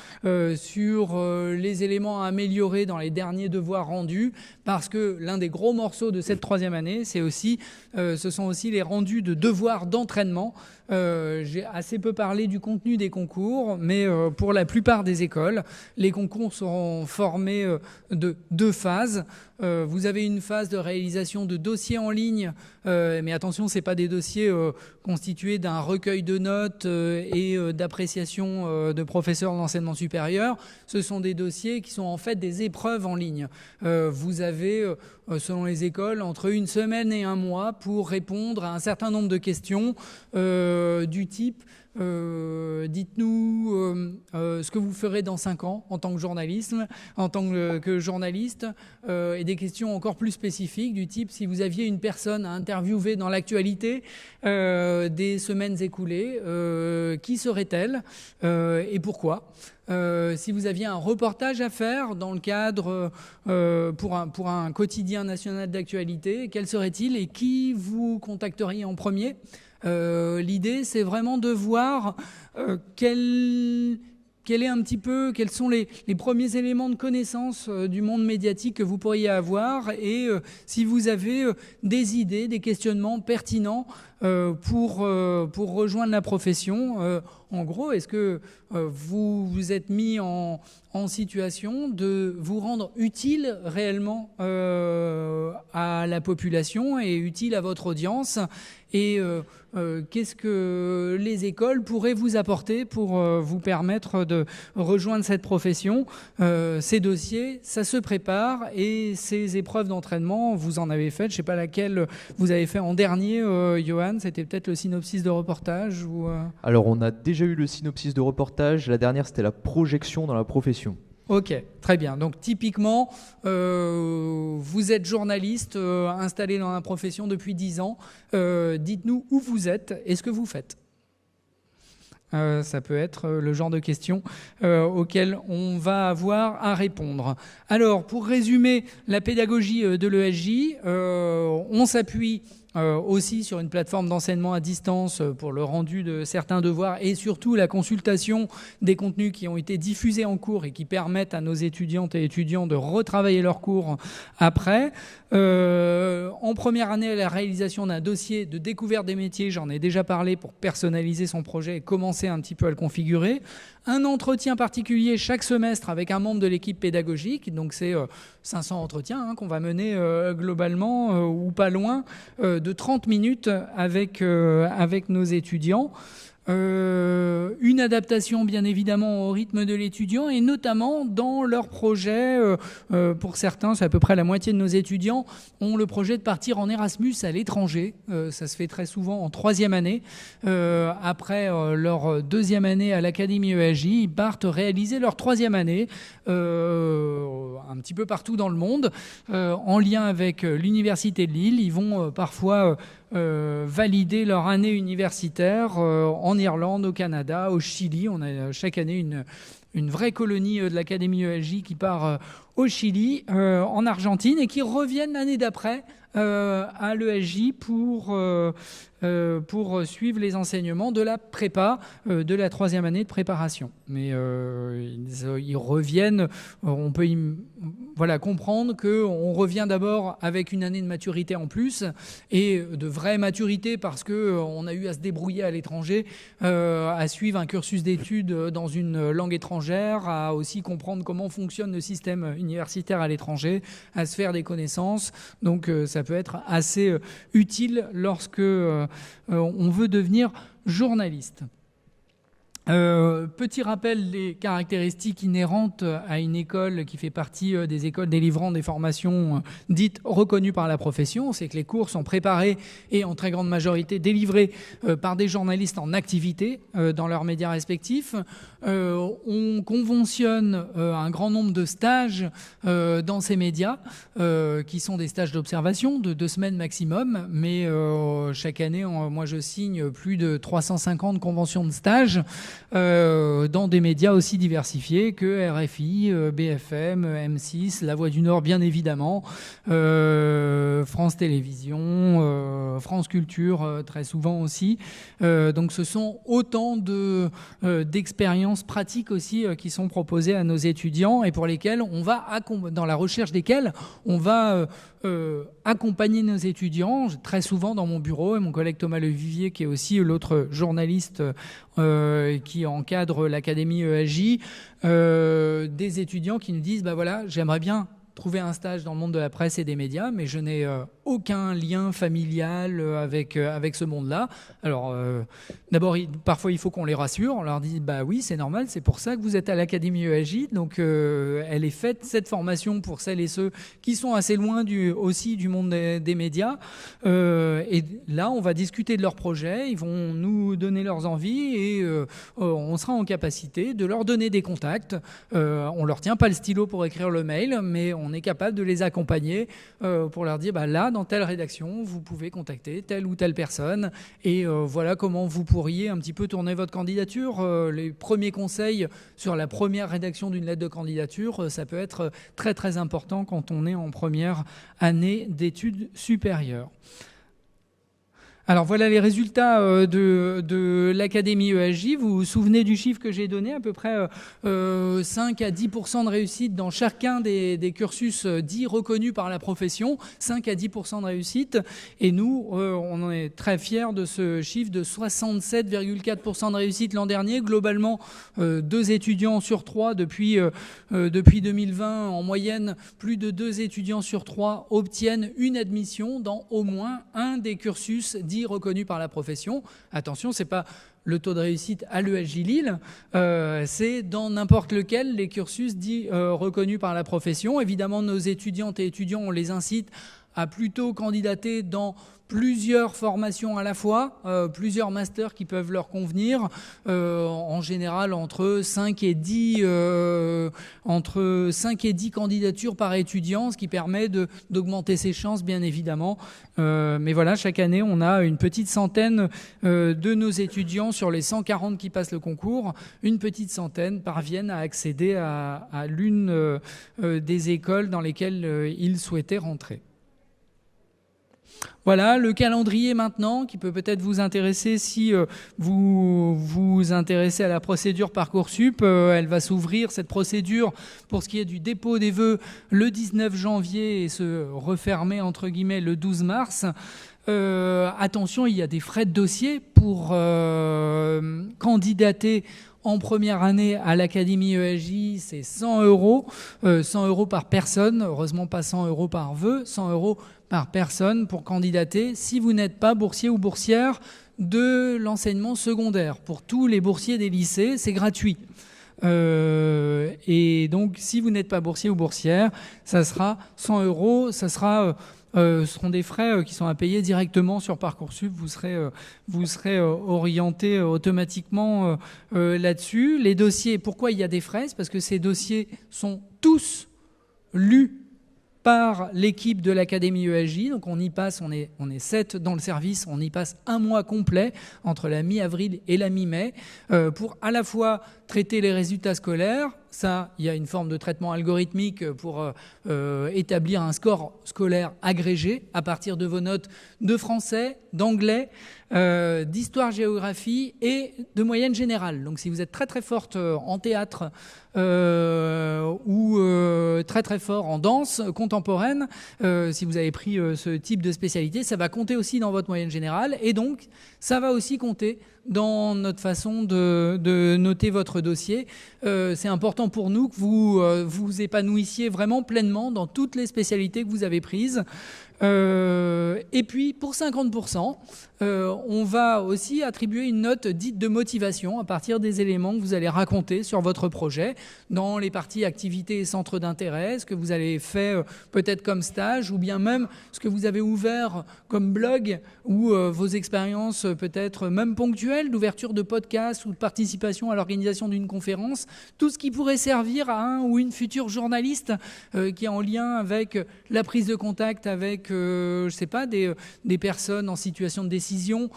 sur les éléments à améliorer dans les derniers devoirs rendus, parce que l'un des gros morceaux de cette 3e année, ce sont aussi les rendus de devoirs d'entraînement. J'ai assez peu parlé du contenu des concours, mais pour la plupart des écoles, les concours seront formés de 2 phases. Vous avez une phase de réalisation de dossiers en ligne, mais attention, ce n'est pas des dossiers constitués d'un recueil de notes et d'appréciation de professeurs d'enseignement supérieur. Ce sont des dossiers qui sont en fait des épreuves en ligne. Vous avez, selon les écoles, entre 1 semaine et 1 mois pour répondre à un certain nombre de questions du type dites-nous ce que vous ferez dans 5 ans en tant que journaliste, et des questions encore plus spécifiques du type si vous aviez une personne à interviewer dans l'actualité des semaines écoulées, qui serait-elle et pourquoi ? Si vous aviez un reportage à faire dans le cadre pour un quotidien national d'actualité, quel serait-il et qui vous contacteriez en premier ? L'idée, c'est vraiment de voir quels sont les premiers éléments de connaissance du monde médiatique que vous pourriez avoir, et si vous avez des idées, des questionnements pertinents pour rejoindre la profession. En gros, est-ce que vous vous êtes mis en situation de vous rendre utile réellement à la population et utile à votre audience, et qu'est-ce que les écoles pourraient vous apporter pour vous permettre de rejoindre cette profession. Ces dossiers, ça se prépare, et ces épreuves d'entraînement, vous en avez fait, je ne sais pas laquelle vous avez fait en dernier, Johan, c'était peut-être le synopsis de reportage ou Alors on a déjà eu le synopsis de reportage, la dernière c'était la projection dans la profession. Ok, très bien. Donc typiquement, vous êtes journaliste installé dans la profession depuis 10 ans. Dites-nous où vous êtes et ce que vous faites. Ça peut être le genre de questions auxquelles on va avoir à répondre. Alors, pour résumer la pédagogie de l'ESJ, on s'appuie aussi sur une plateforme d'enseignement à distance pour le rendu de certains devoirs et surtout la consultation des contenus qui ont été diffusés en cours et qui permettent à nos étudiantes et étudiants de retravailler leurs cours après. En première année, la réalisation d'un dossier de découverte des métiers, j'en ai déjà parlé, pour personnaliser son projet et commencer un petit peu à le configurer. Un entretien particulier chaque semestre avec un membre de l'équipe pédagogique, donc c'est 500 entretiens qu'on va mener globalement ou pas loin, de 30 minutes avec nos étudiants. Une adaptation bien évidemment au rythme de l'étudiant et notamment dans leur projet. Pour certains, c'est à peu près la moitié de nos étudiants ont le projet de partir en Erasmus à l'étranger. Ça se fait très souvent en 3e année. Après leur 2e année à l'Académie ESJ, ils partent réaliser leur 3e année un petit peu partout dans le monde, en lien avec l'Université de Lille. Ils vont parfois valider leur année universitaire en Irlande, au Canada, au Chili. On a chaque année une vraie colonie de l'Académie ESJ qui part au Chili, en Argentine, et qui reviennent l'année d'après à l'ESJ pour suivre les enseignements de la prépa, de la 3e année de préparation. Mais ils reviennent, on peut comprendre qu'on revient d'abord avec une année de maturité en plus, et de vraie maturité parce qu'on a eu à se débrouiller à l'étranger, à suivre un cursus d'études dans une langue étrangère, à aussi comprendre comment fonctionne le système universitaire à l'étranger, à se faire des connaissances. Donc ça peut être assez utile lorsque on veut devenir journaliste. Petit rappel des caractéristiques inhérentes à une école qui fait partie des écoles délivrant des formations dites reconnues par la profession. C'est que les cours sont préparés et en très grande majorité délivrés par des journalistes en activité dans leurs médias respectifs. On conventionne un grand nombre de stages dans ces médias qui sont des stages d'observation de 2 semaines maximum, mais chaque année, moi je signe plus de 350 conventions de stage dans des médias aussi diversifiés que RFI, BFM, M6, La Voix du Nord bien évidemment, France Télévisions, France Culture très souvent aussi. Donc ce sont autant d'expériences pratiques aussi qui sont proposées à nos étudiants et pour lesquelles on va, dans la recherche desquelles on va accompagner nos étudiants. Très souvent dans mon bureau, et mon collègue Thomas Levivier, qui est aussi l'autre journaliste qui encadre l'Académie ESJ, des étudiants qui nous disent j'aimerais bien trouver un stage dans le monde de la presse et des médias, mais je n'ai aucun lien familial avec ce monde-là. Alors, d'abord, parfois, il faut qu'on les rassure. On leur dit, oui, c'est normal, c'est pour ça que vous êtes à l'Académie ESJ. Donc, elle est faite, cette formation, pour celles et ceux qui sont assez loin aussi du monde des médias. Et là, on va discuter de leurs projets. Ils vont nous donner leurs envies et on sera en capacité de leur donner des contacts. On ne leur tient pas le stylo pour écrire le mail, mais on est capable de les accompagner pour leur dire, là, dans telle rédaction, vous pouvez contacter telle ou telle personne et voilà comment vous pourriez un petit peu tourner votre candidature. Les premiers conseils sur la première rédaction d'une lettre de candidature, ça peut être très très important quand on est en première année d'études supérieures. Alors voilà les résultats de l'Académie ESJ. Vous vous souvenez du chiffre que j'ai donné, à peu près 5 à 10% de réussite dans chacun des cursus dits reconnus par la profession, 5 à 10% de réussite. Et nous, on est très fiers de ce chiffre de 67,4% de réussite l'an dernier. Globalement, 2 étudiants sur 3 depuis 2020, en moyenne, plus de 2 étudiants sur 3 obtiennent une admission dans au moins un des cursus dits reconnus par la profession. Attention, c'est pas le taux de réussite à l'ESJ Lille, c'est dans n'importe lequel les cursus dits reconnus par la profession. Évidemment, nos étudiantes et étudiants, on les incite à plutôt candidater dans plusieurs formations à la fois, plusieurs masters qui peuvent leur convenir, en général entre 5 et 10 candidatures par étudiant, ce qui permet d'augmenter ses chances bien évidemment. Mais voilà, chaque année on a une petite centaine de nos étudiants sur les 140 qui passent le concours, une petite centaine parviennent à accéder à l'une des écoles dans lesquelles ils souhaitaient rentrer. Voilà le calendrier maintenant qui peut peut-être vous intéresser si vous vous intéressez à la procédure Parcoursup. Elle va s'ouvrir, cette procédure, pour ce qui est du dépôt des vœux, le 19 janvier et se refermer entre guillemets le 12 mars. Attention, il y a des frais de dossier pour candidater en première année à l'Académie ESJ, c'est 100 €. 100 € par personne, heureusement pas 100 € par vœu, 100 € par personne pour candidater si vous n'êtes pas boursier ou boursière de l'enseignement secondaire. Pour tous les boursiers des lycées, c'est gratuit. Et donc, si vous n'êtes pas boursier ou boursière, ça sera 100 €, ça sera... ce seront des frais qui sont à payer directement sur Parcoursup. Vous serez orienté automatiquement là-dessus. Les dossiers, pourquoi il y a des frais ? C'est parce que ces dossiers sont tous lu par l'équipe de l'Académie ESJ. Donc on y passe, on est 7 dans le service, on y passe un mois complet entre la mi-avril et la mi-mai pour à la fois traiter les résultats scolaires. Ça, il y a une forme de traitement algorithmique pour établir un score scolaire agrégé à partir de vos notes de français, d'anglais, d'histoire-géographie et de moyenne générale. Donc si vous êtes très très forte en théâtre ou très très fort en danse contemporaine, si vous avez pris ce type de spécialité, ça va compter aussi dans votre moyenne générale et donc ça va aussi compter dans notre façon de noter votre dossier. C'est important pour nous que vous vous épanouissiez vraiment pleinement dans toutes les spécialités que vous avez prises. Et puis pour 50%, on va aussi attribuer une note dite de motivation à partir des éléments que vous allez raconter sur votre projet dans les parties activités et centres d'intérêt, ce que vous avez fait peut-être comme stage ou bien même ce que vous avez ouvert comme blog ou vos expériences peut-être même ponctuelles d'ouverture de podcast ou de participation à l'organisation d'une conférence, tout ce qui pourrait servir à un ou une future journaliste qui est en lien avec la prise de contact avec je sais pas, des personnes en situation de décision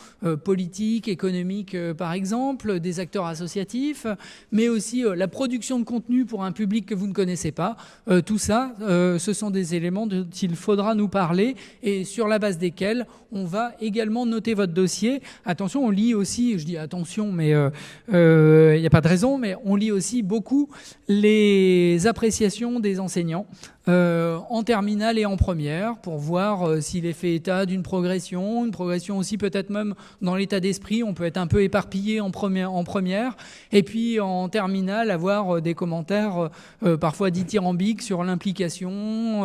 politique, économique par exemple, des acteurs associatifs, mais aussi la production de contenu pour un public que vous ne connaissez pas. Tout ça, ce sont des éléments dont il faudra nous parler et sur la base desquels on va également noter votre dossier. Attention, on lit aussi, je dis attention, mais il n'y a pas de raison, mais on lit aussi beaucoup les appréciations des enseignants en terminale et en première pour voir s'il est fait état d'une progression, une progression aussi peut-être même dans l'état d'esprit. On peut être un peu éparpillé en première et puis en terminale avoir des commentaires parfois dithyrambiques sur l'implication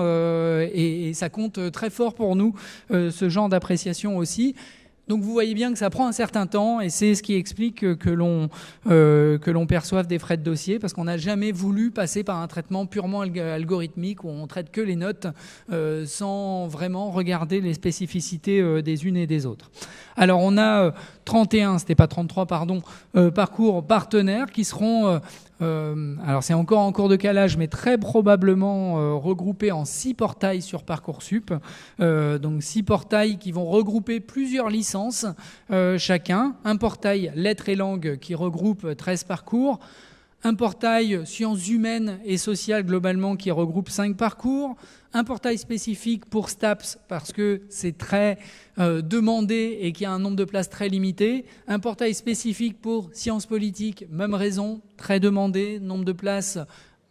et ça compte très fort pour nous ce genre d'appréciation aussi. Donc vous voyez bien que ça prend un certain temps et c'est ce qui explique que l'on perçoive des frais de dossier parce qu'on n'a jamais voulu passer par un traitement purement algorithmique où on traite que les notes sans vraiment regarder les spécificités des unes et des autres. Alors on a 31, c'était pas 33 pardon, parcours partenaires qui seront alors c'est encore en cours de calage, mais très probablement regroupés en 6 portails sur Parcoursup. Donc 6 portails qui vont regrouper plusieurs licences chacun. Un portail lettres et langues qui regroupe 13 parcours. Un portail sciences humaines et sociales globalement qui regroupe 5 parcours. Un portail spécifique pour STAPS parce que c'est très demandé et qu'il y a un nombre de places très limité. Un portail spécifique pour sciences politiques, même raison, très demandé, nombre de places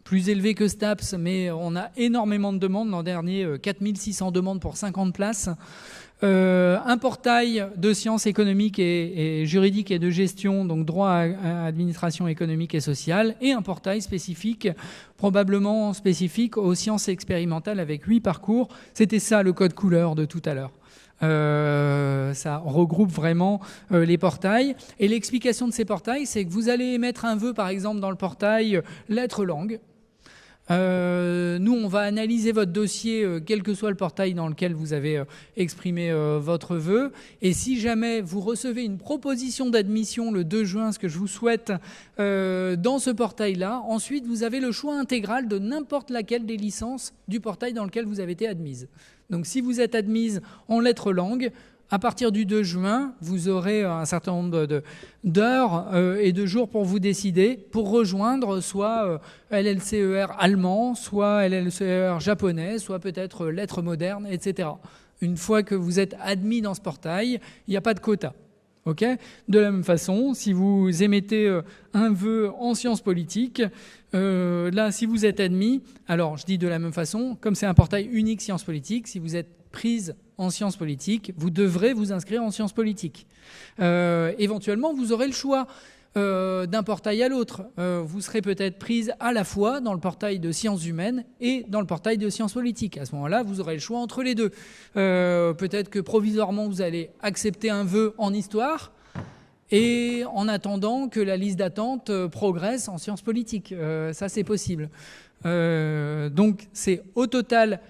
plus élevé que STAPS, mais on a énormément de demandes. L'an dernier, 4600 demandes pour 50 places. Un portail de sciences économiques et juridiques et de gestion, donc droit à administration économique et sociale, et un portail spécifique, probablement spécifique aux sciences expérimentales avec 8 parcours. C'était ça le code couleur de tout à l'heure. Ça regroupe vraiment les portails. Et l'explication de ces portails, c'est que vous allez mettre un vœu, par exemple, dans le portail lettres-langues. Nous, on va analyser votre dossier, quel que soit le portail dans lequel vous avez exprimé votre vœu. Et si jamais vous recevez une proposition d'admission le 2 juin, ce que je vous souhaite, dans ce portail-là, ensuite, vous avez le choix intégral de n'importe laquelle des licences du portail dans lequel vous avez été admise. Donc, si vous êtes admise en lettres langues, à partir du 2 juin, vous aurez un certain nombre d'heures et de jours pour vous décider, pour rejoindre soit LLCER allemand, soit LLCER japonais, soit peut-être lettres modernes, etc. Une fois que vous êtes admis dans ce portail, il n'y a pas de quota. Okay ? De la même façon, si vous émettez un vœu en sciences politiques, là, si vous êtes admis, alors je dis de la même façon, comme c'est un portail unique sciences politiques, si vous êtes prise en sciences politiques, vous devrez vous inscrire en sciences politiques. Éventuellement, vous aurez le choix d'un portail à l'autre. Vous serez peut-être prise à la fois dans le portail de sciences humaines et dans le portail de sciences politiques. À ce moment-là, vous aurez le choix entre les deux. Peut-être que provisoirement, vous allez accepter un vœu en histoire et en attendant que la liste d'attente progresse en sciences politiques. Ça, c'est possible. Donc, c'est au total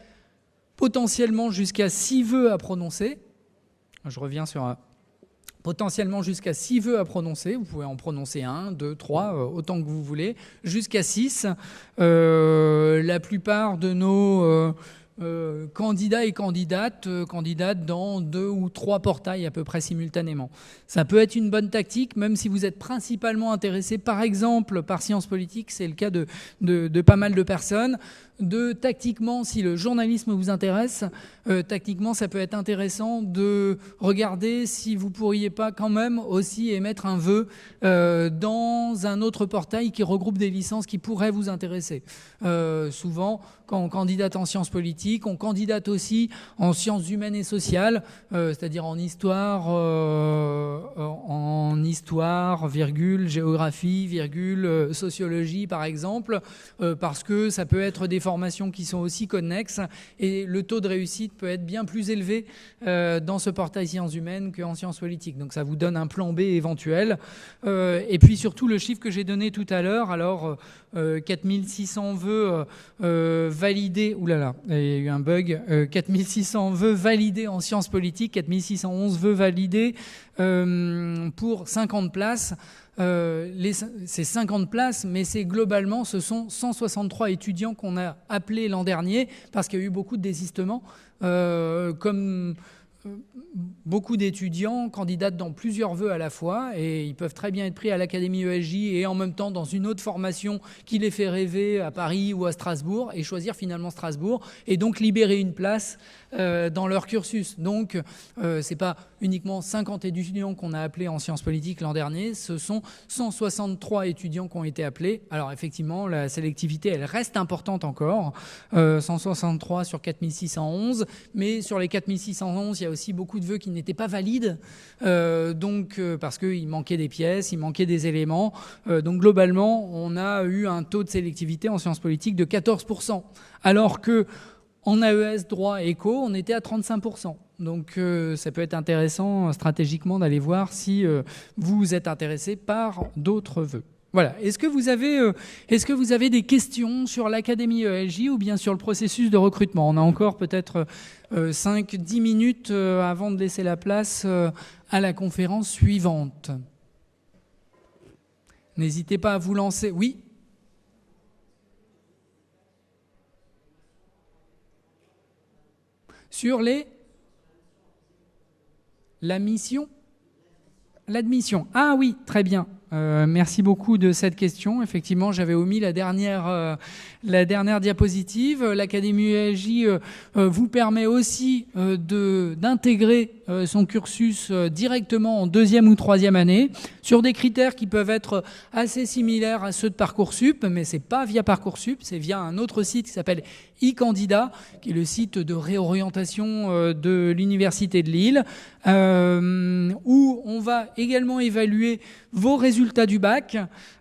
potentiellement jusqu'à 6 vœux à prononcer. Je reviens sur potentiellement jusqu'à 6 vœux à prononcer. Vous pouvez en prononcer 1, 2, 3, autant que vous voulez, jusqu'à 6. La plupart de nos candidats et candidates dans 2 ou 3 portails à peu près simultanément. Ça peut être une bonne tactique, même si vous êtes principalement intéressé, par exemple, par sciences politiques, c'est le cas de pas mal de personnes. Tactiquement, si le journalisme vous intéresse, tactiquement, ça peut être intéressant de regarder si vous pourriez pas quand même aussi émettre un vœu dans un autre portail qui regroupe des licences qui pourraient vous intéresser. Souvent, quand on candidate en sciences politiques, on candidate aussi en sciences humaines et sociales, c'est-à-dire en histoire, virgule, géographie, virgule, sociologie par exemple, parce que ça peut être des formations qui sont aussi connexes et le taux de réussite peut être bien plus élevé dans ce portail sciences humaines qu'en sciences politiques. Donc ça vous donne un plan B éventuel. Et puis surtout le chiffre que j'ai donné tout à l'heure, alors 4600 vœux validés, oulala, il y a eu un bug, 4600 vœux validés en sciences politiques, 4611 vœux validés pour 50 places. C'est 50 places, mais globalement, ce sont 163 étudiants qu'on a appelés l'an dernier, parce qu'il y a eu beaucoup de désistements, comme beaucoup d'étudiants candidatent dans plusieurs vœux à la fois, et ils peuvent très bien être pris à l'Académie ESJ et en même temps dans une autre formation qui les fait rêver à Paris ou à Strasbourg, et choisir finalement Strasbourg, et donc libérer une place dans leur cursus. Donc, c'est pas uniquement 50 étudiants qu'on a appelés en sciences politiques l'an dernier, ce sont 163 étudiants qui ont été appelés. Alors effectivement, la sélectivité, elle reste importante encore, 163 sur 4611, mais sur les 4611, il y a aussi beaucoup de vœux qui n'étaient pas valides, parce qu'il manquait des pièces, il manquait des éléments. Donc globalement, on a eu un taux de sélectivité en sciences politiques de 14%, alors que en AES, droit, éco, on était à 35%. Donc ça peut être intéressant stratégiquement d'aller voir si vous êtes intéressé par d'autres vœux. Voilà. Est-ce que vous avez des questions sur l'Académie ESJ ou bien sur le processus de recrutement ? On a encore peut-être 5-10 minutes avant de laisser la place à la conférence suivante. N'hésitez pas à vous lancer. Oui ? Sur la mission ? L'admission. Ah oui, très bien. Merci beaucoup de cette question. Effectivement, j'avais omis la dernière diapositive. L'Académie ESJ vous permet aussi d'intégrer son cursus directement en 2e ou 3e année sur des critères qui peuvent être assez similaires à ceux de Parcoursup, mais c'est pas via Parcoursup, c'est via un autre site qui s'appelle e-Candidat, qui est le site de réorientation de l'Université de Lille, où on va également évaluer vos résultats du bac,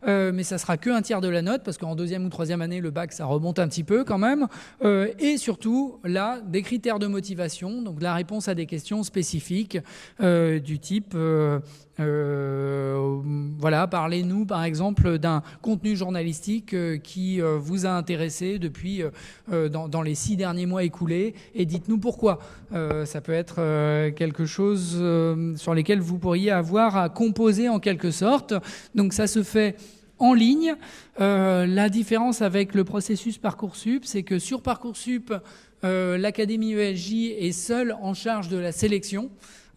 mais ça sera qu'un tiers de la note, parce qu'en 2e ou 3e année, le bac, ça remonte un petit peu quand même. Et surtout, là, des critères de motivation, donc la réponse à des questions spécifiques du type... voilà, parlez-nous par exemple d'un contenu journalistique qui vous a intéressé depuis dans les 6 derniers mois écoulés, et dites-nous pourquoi. Ça peut être quelque chose sur lesquels vous pourriez avoir à composer en quelque sorte. Donc ça se fait en ligne. La différence avec le processus Parcoursup, c'est que sur Parcoursup, l'Académie ESJ est seule en charge de la sélection.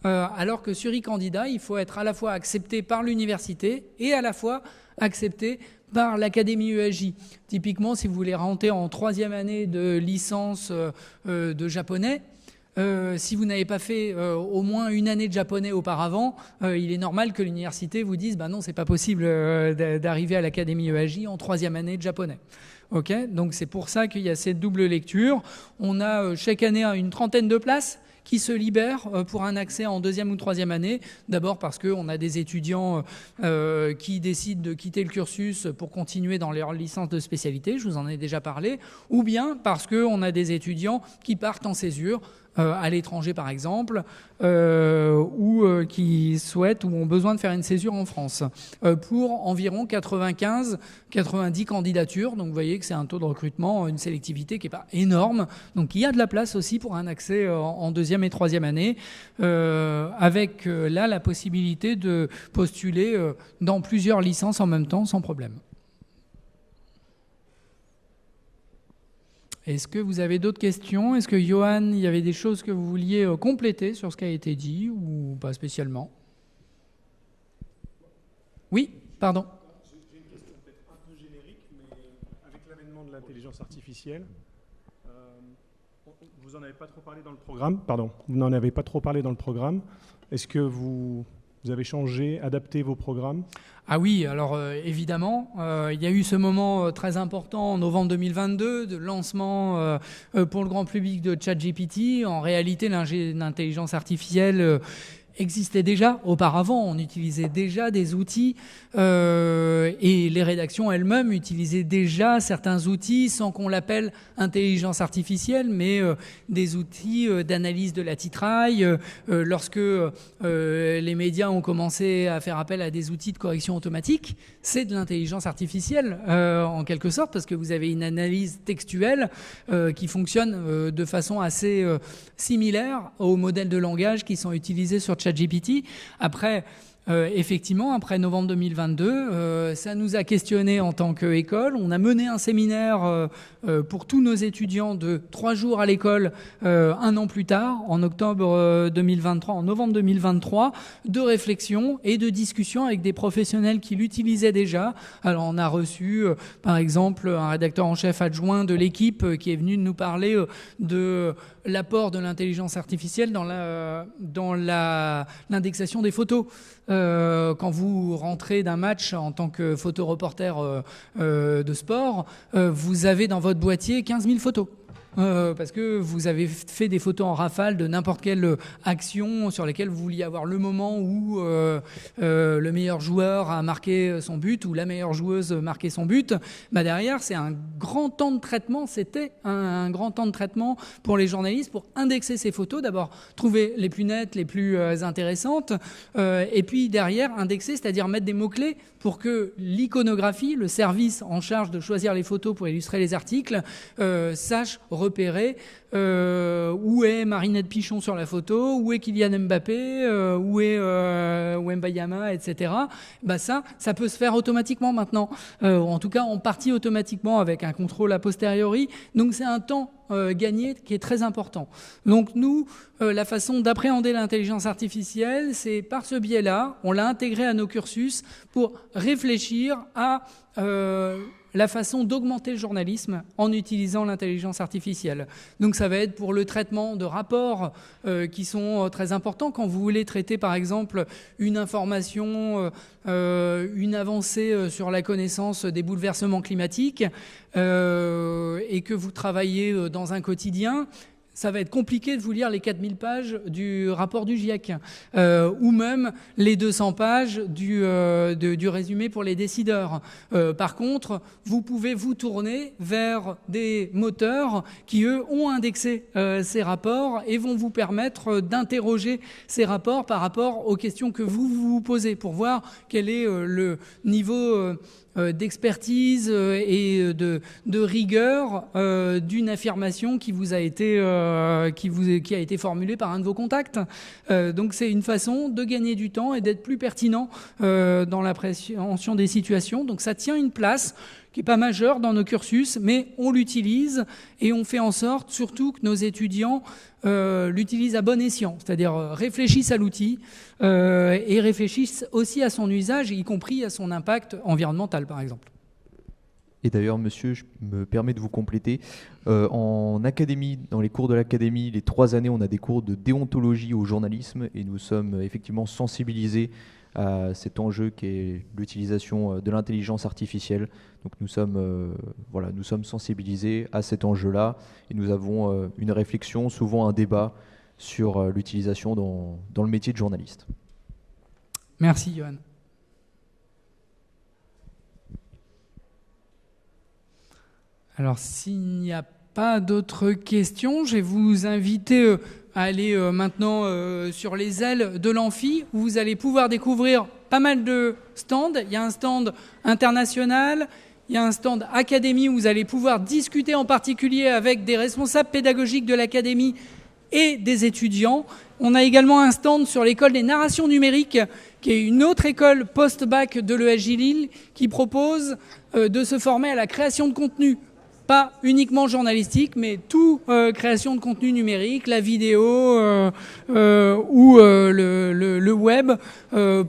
Alors que sur e-Candidat, il faut être à la fois accepté par l'université et à la fois accepté par l'Académie ESJ. Typiquement, si vous voulez rentrer en 3e année de licence de japonais, si vous n'avez pas fait au moins une année de japonais auparavant, il est normal que l'université vous dise non, c'est pas possible d'arriver à l'Académie ESJ en 3e année de japonais. Okay, donc c'est pour ça qu'il y a cette double lecture. On a chaque année une 30aine de places qui se libèrent pour un accès en 2e ou 3e année. D'abord parce qu'on a des étudiants qui décident de quitter le cursus pour continuer dans leur licence de spécialité, je vous en ai déjà parlé, ou bien parce qu'on a des étudiants qui partent en césure à l'étranger par exemple, ou qui souhaitent ou ont besoin de faire une césure en France, pour environ 95-90 candidatures. Donc vous voyez que c'est un taux de recrutement, une sélectivité qui n'est pas énorme. Donc il y a de la place aussi pour un accès en deuxième et troisième année, avec là la possibilité de postuler dans plusieurs licences en même temps sans problème. Est-ce que vous avez d'autres questions? Est-ce que Johan, il y avait des choses que vous vouliez compléter sur ce qui a été dit ou pas spécialement? Oui, pardon. J'ai une question peut-être un peu générique, mais avec l'avènement de l'intelligence artificielle, vous n'en avez pas trop parlé dans le programme. Pardon, vous n'en avez pas trop parlé dans le programme. Est-ce que vous avez changé, adapté vos programmes? Ah oui, alors évidemment, il y a eu ce moment très important en novembre 2022 de lancement pour le grand public de ChatGPT. En réalité, l'intelligence artificielle existait déjà auparavant. On utilisait déjà des outils et les rédactions elles-mêmes utilisaient déjà certains outils sans qu'on l'appelle intelligence artificielle, mais des outils d'analyse de la titraille. Lorsque les médias ont commencé à faire appel à des outils de correction automatique, c'est de l'intelligence artificielle en quelque sorte, parce que vous avez une analyse textuelle qui fonctionne de façon assez similaire aux modèles de langage qui sont utilisés sur ChatGPT. Après, effectivement, après novembre 2022, ça nous a questionné en tant qu'école. On a mené un séminaire pour tous nos étudiants de 3 jours à l'école un an plus tard, en octobre 2023, en novembre 2023, de réflexion et de discussion avec des professionnels qui l'utilisaient déjà. Alors, on a reçu, par exemple, un rédacteur en chef adjoint de l'équipe qui est venu nous parler de l'apport de l'intelligence artificielle dans l'indexation des photos. Quand vous rentrez d'un match en tant que photoreporter de sport, vous avez dans votre boîtier 15 000 photos. Parce que vous avez fait des photos en rafale de n'importe quelle action sur laquelle vous vouliez avoir le moment où le meilleur joueur a marqué son but ou la meilleure joueuse a marqué son but. Bah derrière, c'est un grand temps de traitement. C'était un grand temps de traitement pour les journalistes pour indexer ces photos. D'abord, trouver les plus nettes, les plus intéressantes. Et puis derrière, indexer, c'est-à-dire mettre des mots-clés pour que l'iconographie, le service en charge de choisir les photos pour illustrer les articles, sache repérer où est Marinette Pichon sur la photo, où est Kylian Mbappé, où est Wembayama, etc. Bah ça peut se faire automatiquement maintenant. En tout cas, en partie automatiquement avec un contrôle a posteriori. Donc c'est un temps gagné qui est très important. Donc nous, la façon d'appréhender l'intelligence artificielle, c'est par ce biais-là, on l'a intégré à nos cursus pour réfléchir à la façon d'augmenter le journalisme en utilisant l'intelligence artificielle. Donc ça va être pour le traitement de rapports qui sont très importants. Quand vous voulez traiter par exemple une information, une avancée sur la connaissance des bouleversements climatiques et que vous travaillez dans un quotidien, ça va être compliqué de vous lire les 4000 pages du rapport du GIEC ou même les 200 pages du résumé pour les décideurs. Par contre, vous pouvez vous tourner vers des moteurs qui, eux, ont indexé ces rapports et vont vous permettre d'interroger ces rapports par rapport aux questions que vous posez pour voir quel est le niveau d'expertise et de rigueur d'une affirmation qui a été formulée par un de vos contacts. Donc c'est une façon de gagner du temps et d'être plus pertinent dans l'appréhension des situations. Donc ça tient une place qui n'est pas majeure dans nos cursus, mais on l'utilise et on fait en sorte surtout que nos étudiants l'utilisent à bon escient, c'est-à-dire réfléchissent à l'outil et réfléchissent aussi à son usage, y compris à son impact environnemental, par exemple. Et d'ailleurs, monsieur, je me permets de vous compléter. En académie, dans les cours de l'académie, les 3 années, on a des cours de déontologie au journalisme et nous sommes effectivement sensibilisés à cet enjeu qui est l'utilisation de l'intelligence artificielle. Donc nous sommes sensibilisés à cet enjeu-là et nous avons une réflexion, souvent un débat sur l'utilisation dans le métier de journaliste. Merci, Johan. Alors, s'il n'y a pas d'autres questions, je vais vous inviter aller maintenant sur les ailes de l'amphi, où vous allez pouvoir découvrir pas mal de stands. Il y a un stand international, il y a un stand académie où vous allez pouvoir discuter en particulier avec des responsables pédagogiques de l'académie et des étudiants. On a également un stand sur l'école des narrations numériques, qui est une autre école post-bac de l'ESJ Lille, qui propose de se former à la création de contenu. Pas uniquement journalistique, mais tout création de contenu numérique, la vidéo ou le web,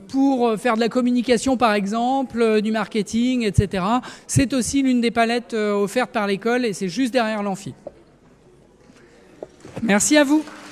pour faire de la communication par exemple, du marketing, etc. C'est aussi l'une des palettes offertes par l'école et c'est juste derrière l'amphi. Merci à vous.